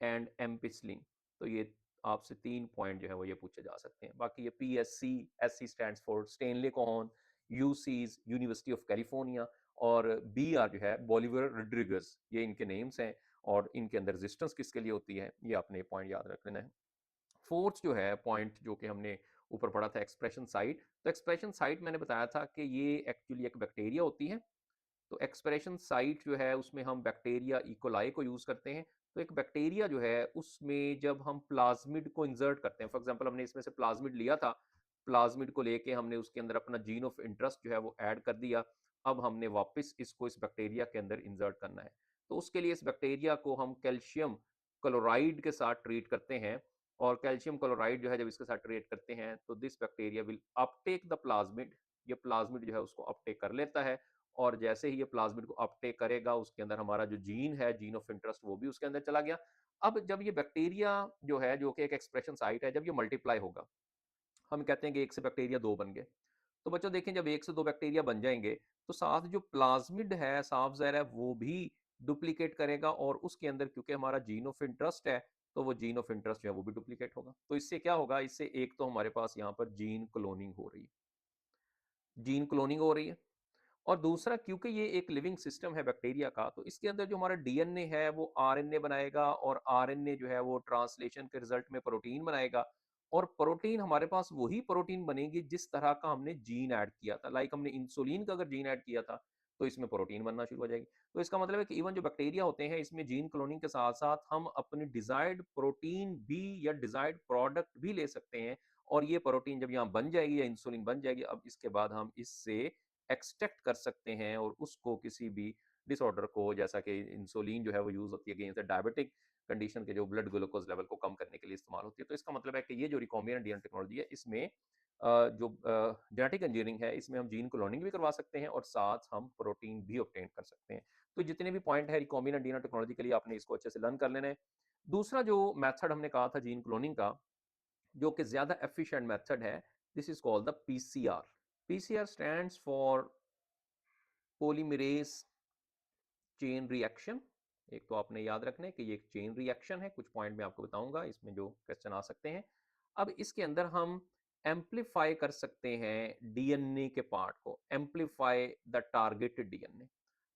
and ampicillin. तो ये आपसे 3 पॉइंट जो है वो ये पूछे जा सकते हैं। बाकी ये PSC, SC stands for Stanley Cohen, UCs University of California, और BR जो है बोलिवर रोड्रिगस, ये इनके नेम्स हैं। और इनके अंदर रेजिस्टेंस किसके लिए होती है, ये आपने पॉइंट याद रख लेना है। फोर्थ जो है पॉइंट जो कि हमने ऊपर पढ़ा था, एक्सप्रेशन साइट। तो एक्सप्रेशन साइट मैंने बताया था कि ये एक्चुअली एक बैक्टीरिया होती है। तो एक्सप्रेशन साइट जो है उसमें हम बैक्टीरिया इकोलाई को यूज करते हैं। तो एक बैक्टीरिया जो है उसमें जब हम प्लाज्मिड को इंसर्ट करते हैं, फॉर एग्जांपल हमने इसमें से प्लाज्मिड लिया था, प्लाज्मिड को लेके हमने उसके अंदर अपना जीन ऑफ इंटरेस्ट जो है वो ऐड कर दिया। अब हमने वापस इसको इस बैक्टीरिया के अंदर इंसर्ट करना है। तो उसके लिए इस बैक्टीरिया को हम कैल्शियम क्लोराइड के साथ ट्रीट करते हैं। और कैल्शियम क्लोराइड जो है जब इसके साथ ट्रीट करते हैं तो this bacteria will Uptake the plasmid, ये प्लाज्मिड जो है उसको अपटेक कर लेता है। और जैसे ही ये प्लाज्मिड को अपटेक करेगा, उसके अंदर हमारा जो जीन है, जीन ऑफ इंटरेस्ट, वो भी उसके अंदर चला गया। अब जब ये बैक्टीरिया जो है, जो कि एक एक्सप्रेशन साइट है, जब ये मल्टीप्लाई होगा, हम कहते हैं कि एक से बैक्टीरिया दो बन गए। तो बच्चों देखें, जब एक से दो बैक्टीरिया बन जाएंगे तो साथ जो प्लाज्मिड है, साफ ज़ाहिर है, वो भी डुप्लीकेट करेगा। और उसके अंदर क्योंकि हमारा जीन ऑफ इंटरेस्ट है, तो वो जीन ऑफ इंटरेस्ट जो है वो भी डुप्लीकेट होगा। तो इससे क्या होगा, इससे एक तो हमारे पास यहाँ पर जीन क्लोनिंग हो रही है, जीन क्लोनिंग हो रही है। और दूसरा, क्योंकि ये एक लिविंग सिस्टम है बैक्टीरिया का, तो इसके अंदर जो हमारा डीएनए है वो आरएनए बनाएगा, और आरएनए जो है वो ट्रांसलेशन के रिजल्ट में प्रोटीन बनाएगा। और प्रोटीन, हमारे पास वही प्रोटीन बनेगी जिस तरह का हमने जीन ऐड किया था। लाइक हमने इंसुलिन का अगर जीन ऐड किया था तो इसमें प्रोटीन बनना शुरू हो जाएगी। तो इसका मतलब है कि इवन जो बैक्टीरिया होते हैं, इसमें जीन क्लोनिंग के साथ साथ हम अपने डिजायर्ड प्रोटीन भी या डिजायर्ड प्रोडक्ट भी ले सकते हैं। और ये प्रोटीन जब यहाँ बन जाएगी या इंसुलिन बन जाएगी, अब इसके बाद हम इससे एक्सट्रैक्ट कर सकते हैं और उसको किसी भी डिसऑर्डर को, जैसा कि इंसुलिन जो है वो यूज होती है अगेंस्ट डायबिटिक कंडीशन के जो ब्लड ग्लूकोज लेवल को कम करने के लिए इस्तेमाल होती है। तो इसका मतलब है कि ये जो रिकॉम्बिनेंट डीएनए टेक्नोलॉजी है, इसमें जो जेनेटिक इंजीनियरिंग है, इसमें हम जीन क्लोनिंग भी करवा सकते हैं और साथ हम प्रोटीन भी ऑब्टेन कर सकते हैं। तो जितने भी पॉइंट है रिकॉम्बिनेंट डीएनए टेक्नोलॉजी के लिए, आपने इसको अच्छे से लर्न कर लेना है। दूसरा जो मेथड हमने कहा था जीन क्लोनिंग का, जो कि ज्यादा एफिशिएंट मेथड है, this is called the PCR. PCR stands for polymerase chain reaction. एक तो आपने याद रखना है कि ये एक चेन रिएक्शन है। कुछ पॉइंट मैं आपको बताऊंगा इसमें जो क्वेश्चन आ सकते हैं। अब इसके अंदर हम एम्पलीफाई कर सकते हैं डीएनए के पार्ट को, एम्पलीफाई द टारगेटेड डीएनए।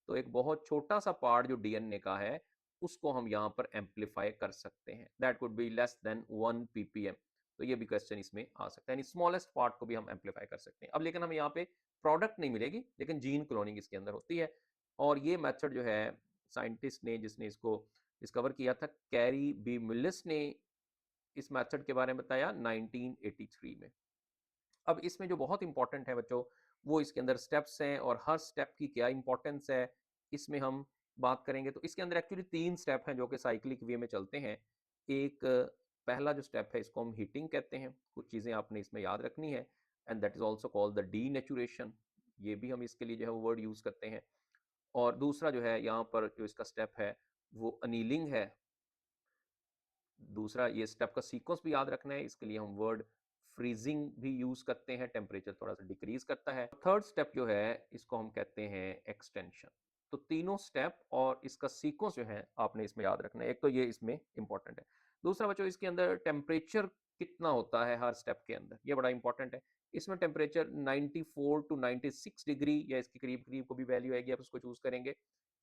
तो एक बहुत छोटा सा पार्ट जो डीएनए का है, उसको हम यहाँ पर एम्पलीफाई कर सकते हैं। That would be less than 1 ppm। तो ये भी क्वेश्चन इसमें आ सकता है, यानी स्मॉलेस्ट पार्ट को भी हम एम्पलीफाई कर सकते हैं। अब लेकिन हमें यहाँ पे प्रोडक्ट नहीं मिलेगी, लेकिन जीन क्लोनिंग इसके अंदर होती है। और ये मेथड जो है, साइंटिस्ट ने जिसने इसको डिस्कवर किया था, कैरी बी मिलिस ने इस मेथड के बारे में बताया 1983 में। अब इसमें जो बहुत इंपॉर्टेंट है बच्चों, वो इसके अंदर स्टेप्स हैं और हर स्टेप की क्या इंपॉर्टेंस है, इसमें हम बात करेंगे। तो इसके अंदर एक्चुअली 3 स्टेप हैं जो कि साइक्लिक वे में चलते हैं। एक पहला जो स्टेप है, इसको हम हीटिंग कहते हैं। कुछ चीज़ें आपने इसमें याद रखनी है, and that is also called the denaturation. ये भी हम इसके लिए जो है वो वर्ड यूज करते हैं। और दूसरा जो है यहाँ पर जो इसका स्टेप है, वो अनीलिंग है। दूसरा, ये स्टेप का सीक्वेंस भी याद रखना है, इसके लिए हम वर्ड फ्रीजिंग भी यूज करते हैं, टेम्परेचर थोड़ा सा डिक्रीज करता है। थर्ड स्टेप जो है, इसको हम कहते हैं एक्सटेंशन। तो तीनों स्टेप और इसका सीक्वेंस जो है आपने इसमें याद रखना है। एक तो ये इसमें इंपॉर्टेंट है। दूसरा बच्चों, इसके अंदर टेम्परेचर कितना होता है हर स्टेप के अंदर, ये बड़ा इंपॉर्टेंट है। इसमें टेम्परेचर 94 टू 96 डिग्री या इसके करीब करीब को भी वैल्यू आएगी, आप उसको चूज करेंगे।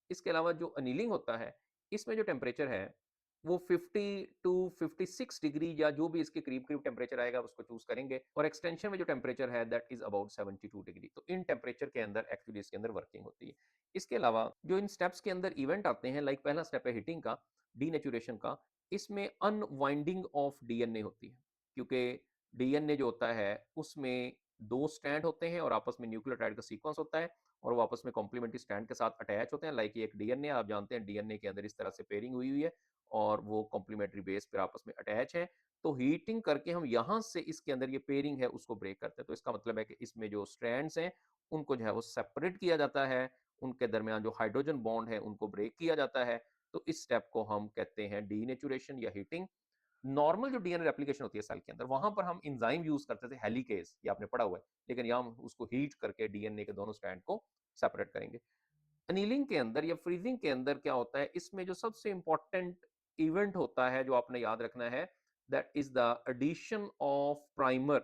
इसके अलावा जो अनिलिंग होता है, इसमें जो टेम्परेचर है वो 50 टू 56 डिग्री या जो भी इसके करीब-करीब टेम्परेचर आएगा उसको चूज़ करेंगे और एक्सटेंशन में जो टेम्परेचर है दैट इज़ अबाउट 72 डिग्री। तो इन टेम्परेचर के अंदर एक्चुअली इसके अंदर वर्किंग होती है। इसके अलावा जो इन स्टेप्स के अंदर इवेंट आते हैं लाइक पहला स्टेप है हीटिंग का, डीनेचुरेशन का, इसमें अनवाइंडिंग ऑफ डीएनए होती है। क्योंकि डीएनए जो होता है उसमें 2 स्ट्रैंड होते हैं और आपस में न्यूक्लियोटाइड का सीक्वेंस होता है और वो आपस में कॉम्प्लीमेंट्री स्ट्रैंड के साथ अटैच होते हैं लाइक ये एक डीएनए आप जानते हैं डीएनए के अंदर इस तरह से पेयरिंग हुई हुई है और वो कॉम्प्लीमेंट्री बेस पे आपस में अटैच है। तो हीटिंग करके हम यहाँ से इसके अंदर ये पेयरिंग है उसको ब्रेक करते हैं। तो इसका मतलब है कि इसमें जो स्ट्रैंड्स हैं उनको जो है वो सेपरेट किया जाता है, उनके दरमियान जो हाइड्रोजन बॉन्ड है उनको ब्रेक किया जाता है। तो इस स्टेप को हम कहते हैं डीनेचुरेशन या हीटिंग। नॉर्मल जो डीएनए रेप्लिकेशन होती है सेल के अंदर वहां पर हम एंजाइम यूज करते थे हेलिकेज, ये आपने पढ़ा हुआ है, लेकिन यहाँ हम उसको हीट करके डीएनए के दोनों स्ट्रैंड को सेपरेट करेंगे। अनीलिंग के अंदर या फ्रीजिंग के अंदर क्या होता है, इसमें जो सबसे इंपॉर्टेंट इवेंट होता है जो आपने याद रखना है that is the addition of primer.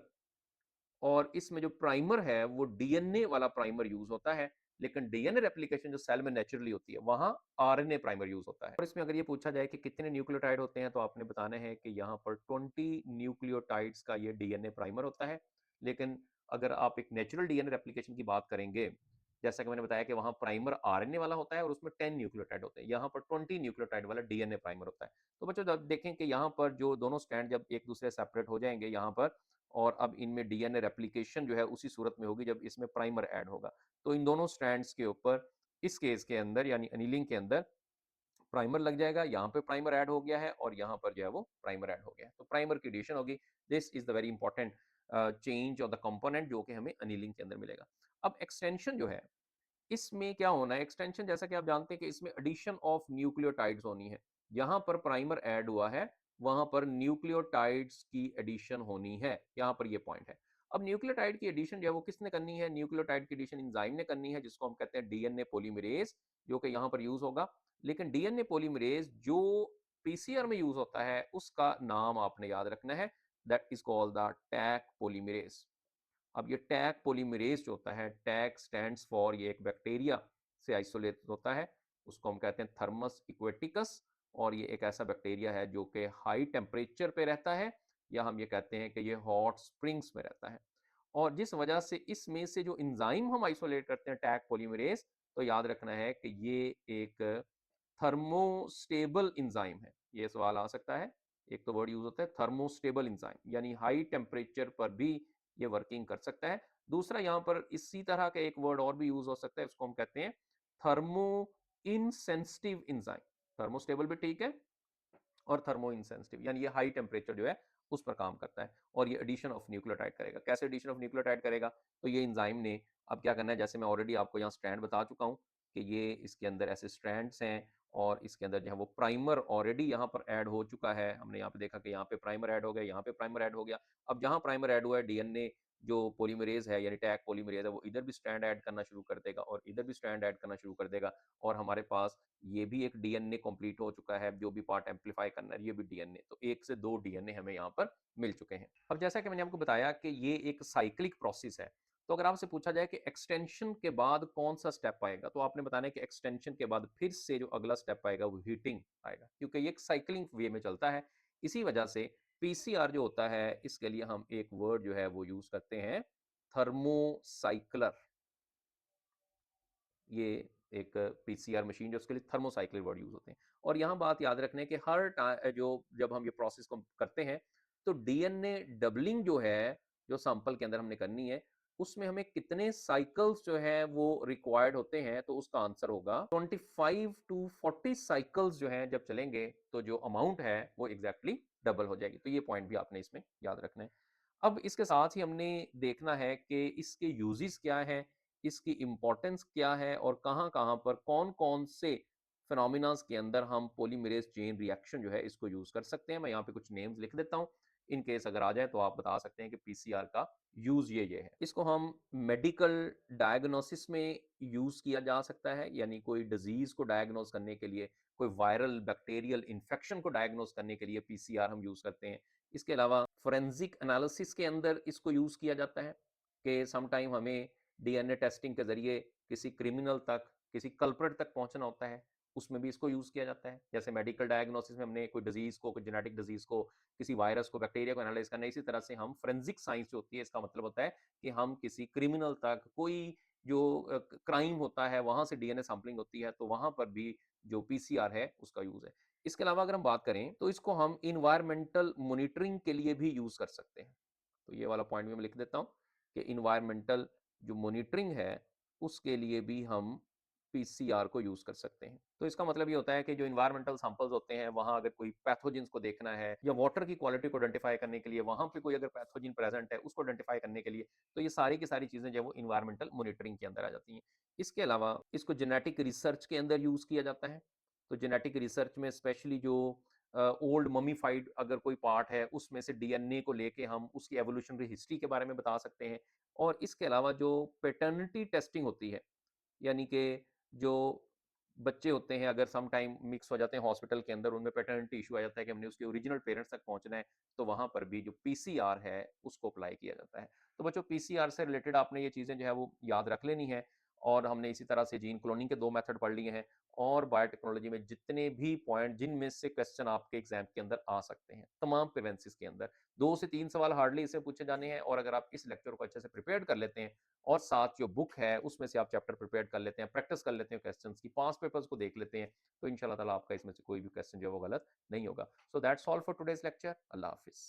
और इसमें जो प्राइमर है वो डीएनए वाला प्राइमर यूज होता है, लेकिन डीएनए रेप्लिकेशन जो सेल में नेचुरली होती है वहां आरएनए प्राइमर यूज होता है। और इसमें अगर ये पूछा जाए कि कितने न्यूक्लियोटाइड होते हैं तो आपने बताना है कि यहाँ पर 20 न्यूक्लियोटाइड्स का ये डीएनए प्राइमर होता है। लेकिन अगर आप एक नेचुरल डीएनए रेप्लिकेशन की बात करेंगे, जैसा कि मैंने बताया कि वहां प्राइमर आरएनए वाला होता है और उसमें 10 न्यूक्लियोटाइड होते हैं, यहाँ पर 20 न्यूक्लियोटाइड वाला डीएनए प्राइमर होता है। तो बच्चों जब देखें कि यहाँ पर जो दोनों स्ट्रैंड जब एक दूसरे सेपरेट हो जाएंगे यहाँ पर, और अब इनमें डीएनए रेप्लिकेशन जो है उसी सूरत में होगी जब इसमें प्राइमर ऐड होगा। तो इन दोनों स्ट्रैंड्स के ऊपर इस केस के अंदर यानी अनिलिंग के अंदर प्राइमर लग जाएगा, यहाँ पे प्राइमर ऐड हो गया है और यहाँ पर जो है वो प्राइमर ऐड हो गया है, तो प्राइमर की एडिशन होगी। This is the very important change of the component जो कि हमें अनिलिंग के अंदर मिलेगा। अब एक्सटेंशन जो है इसमें क्या होना है, एक्सटेंशन जैसा कि आप जानते हैं कि इसमें एडिशन ऑफ न्यूक्लियोटाइड्स होनी है। यहाँ पर प्राइमर ऐड हुआ है, वहां पर न्यूक्लियोटाइड्स की एडिशन होनी है, यहाँ पर ये पॉइंट है। अब न्यूक्लियोटाइड की एडिशन जो है वो किसने करनी है, न्यूक्लियोटाइड की एडिशन एंजाइम ने करनी है जिसको हम कहते हैं डीएनए पॉलीमरेज, जो कि यहाँ पर यूज होगा। लेकिन डीएनए पॉलीमरेज जो पीसीआर में यूज होता है उसका नाम आपने याद रखना है, that is called the Taq polymerase. अब ये टैग पॉलीमरेज जो होता है, टैग स्टैंड्स फॉर, ये एक बैक्टीरिया से आइसोलेट होता है, उसको हम कहते हैं थर्मस इक्वेटिकस। और ये एक ऐसा बैक्टीरिया है जो कि हाई टेम्परेचर पे रहता है, या हम ये कहते हैं कि ये हॉट स्प्रिंग्स में रहता है। और जिस वजह से इसमें से जो इंजाइम हम आइसोलेट करते हैं टैग पॉलीमरेज, तो याद रखना है कि ये एक थर्मोस्टेबल इंजाइम है। ये सवाल आ सकता है, एक तो वर्ड यूज होता है थर्मोस्टेबल इंजाइम, यानी हाई टेम्परेचर पर भी ये वर्किंग कर सकता है। दूसरा यहाँ पर इसी तरह का एक वर्ड और भी यूज हो सकता है, उसको हम कहते हैं थर्मो इनसेंसिटिव इंजाइम। थर्मोस्टेबल भी ठीक है और थर्मो इनसेंसिटिव, यानी ये हाई टेम्परेचर जो है उस पर काम करता है और ये एडिशन ऑफ न्यूक्लियोटाइड करेगा। कैसे एडिशन ऑफ न्यूक्लियोटाइड करेगा, तो ये इंजाइम ने अब क्या करना है, जैसे मैं ऑलरेडी आपको यहाँ स्ट्रैंड बता चुका हूँ कि ये इसके अंदर ऐसे स्ट्रैंड्स हैं और इसके अंदर जो है वो प्राइमर ऑलरेडी यहाँ पर ऐड हो चुका है। हमने यहाँ पे देखा कि यहाँ पे प्राइमर ऐड हो गया, यहाँ पे प्राइमर ऐड हो गया। अब जहाँ प्राइमर ऐड हुआ है, डीएनए जो पॉलीमरेज है यानी टैग पॉलीमरेज है वो इधर भी स्ट्रैंड ऐड करना शुरू कर देगा और इधर भी स्ट्रैंड ऐड करना शुरू कर देगा, और हमारे पास ये भी एक डीएनए कंप्लीट हो चुका है, जो भी पार्ट एम्पलीफाई करना है ये भी डीएनए, तो एक से दो डीएनए हमें यहाँ पर मिल चुके हैं। अब जैसा कि मैंने आपको बताया कि ये एक साइक्लिक प्रोसेस है, तो अगर आपसे पूछा जाए कि एक्सटेंशन के बाद कौन सा स्टेप आएगा, तो आपने बताना है कि एक्सटेंशन के बाद फिर से जो अगला स्टेप आएगा वो हीटिंग आएगा, क्योंकि ये एक साइक्लिंग वे में चलता है। इसी वजह से पीसीआर जो होता है इसके लिए हम एक वर्ड जो है वो यूज करते हैं थर्मोसाइक्लर। ये एक पीसीआर मशीन जो उसके लिए थर्मोसाइक्लिक वर्ड यूज होते हैं। और यहाँ बात याद रखने के हर जो जब हम ये प्रोसेस को करते हैं तो डीएनए डबलिंग जो है जो सैंपल के अंदर हमने करनी है उसमें हमें कितने साइकिल्स जो है वो रिक्वायर्ड होते हैं, तो उसका आंसर होगा 25 टू 40 साइकिल्स जो हैं जब चलेंगे तो जो अमाउंट है वो एग्जैक्टली डबल हो जाएगी। तो ये पॉइंट भी आपने इसमें याद रखना है। अब इसके साथ ही हमने देखना है कि इसके यूजेस क्या हैं, इसकी इम्पोर्टेंस क्या है और कहाँ-कहाँ पर कौन-कौन से फिनोमिनास के अंदर हम पॉलीमरेज चेन रिएक्शन जो है इसको यूज कर सकते हैं। मैं यहाँ पे कुछ नेम्स लिख देता हूँ, इन केस अगर आ जाए तो आप बता सकते हैं कि पीसीआर का यूज ये है। इसको हम मेडिकल डायग्नोसिस में यूज किया जा सकता है, यानी कोई डिजीज को डायग्नोस करने के लिए, कोई वायरल बैक्टीरियल इन्फेक्शन को डायग्नोस करने के लिए पीसीआर हम यूज करते हैं। इसके अलावा फोरेंसिक एनालिसिस के अंदर इसको यूज किया जाता है कि समटाइम हमें डीएनए टेस्टिंग के जरिए किसी क्रिमिनल तक, किसी कल्प्रिट तक पहुंचना होता है, उसमें भी इसको यूज़ किया जाता है। जैसे मेडिकल डायग्नोसिस में हमने कोई डिज़ीज़ को, कोई जेनेटिक डिज़ीज़ को, किसी वायरस को, बैक्टीरिया को एनालाइज़ करना है, इसी तरह से हम फोरेंसिक साइंस जो होती है, इसका मतलब होता है कि हम किसी क्रिमिनल तक कोई जो क्राइम होता है, वहाँ से डीएनए सैंपलिंग होती है, तो वहाँ पर भी जो पीसीआर है, उसका यूज़ है। इसके अलावा अगर हम बात करें, तो इसको हम एनवायरमेंटल मॉनिटरिंग के लिए भी यूज़ कर सकते हैं। तो ये वाला पॉइंट भी मैं लिख देता हूँ कि एनवायरमेंटल जो मॉनिटरिंग है, उसके लिए भी हम पीसीआर को यूज़ कर सकते हैं। तो इसका मतलब ये होता है कि जो एनवायरमेंटल सैंपल्स होते हैं, वहाँ अगर कोई पैथोजेन्स को देखना है या वाटर की क्वालिटी को आइडेंटिफाई करने के लिए, वहाँ पे कोई अगर पैथोजेन प्रेज़ेंट है, उसको आइडेंटिफाई करने के लिए, तो ये सारी की सारी चीज़ें जो है वो एनवायरमेंटल मॉनिटरिंग के अंदर आ जाती हैं। इसके अलावा इसको जेनेटिक रिसर्च के अंदर यूज़ किया जाता है। तो जेनेटिक रिसर्च में स्पेशली जो ओल्ड मम्मीफाइड अगर कोई पार्ट है, उसमें से डीएनए को लेके हम उसकी एवोल्यूशनरी हिस्ट्री के बारे में बता सकते हैं। और इसके अलावा जो पैटर्निटी टेस्टिंग होती है, यानी कि जो बच्चे होते हैं अगर सम टाइम मिक्स हो जाते हैं हॉस्पिटल के अंदर, उनमें पैटर्निटी इश्यू आ जाता है कि हमने उसके ओरिजिनल पेरेंट्स तक पहुँचना है, तो वहाँ पर भी जो पीसीआर है, उसको अप्लाई किया जाता है। तो बच्चों पीसीआर से रिलेटेड आपने ये चीज़ें जो है वो याद रख लेनी है और हमने इसी तरह से जीन क्लोनिंग के 2 मेथड पढ़ लिए हैं और बायोटेक्नोलॉजी में जितने भी पॉइंट जिनमें से क्वेश्चन आपके एग्ज़ाम के अंदर आ सकते हैं, तमाम प्रीवेंसिस के अंदर 2 से 3 सवाल हार्डली इससे पूछे जाने हैं और अगर आप इस लेक्चर को अच्छे से प्रिपेयर्ड कर लेते हैं और साथ जो बुक है उसमें से आप चैप्टर प्रिपेयर कर लेते हैं, प्रैक्टिस कर लेते हैं क्वेश्चंस की, पास्ट पेपर्स को देख लेते हैं, तो इंशाल्लाह ताला आपका इसमें से कोई भी क्वेश्चन जो है वो गलत नहीं होगा। So that's all for today's lecture. अल्लाह हाफ़िज़।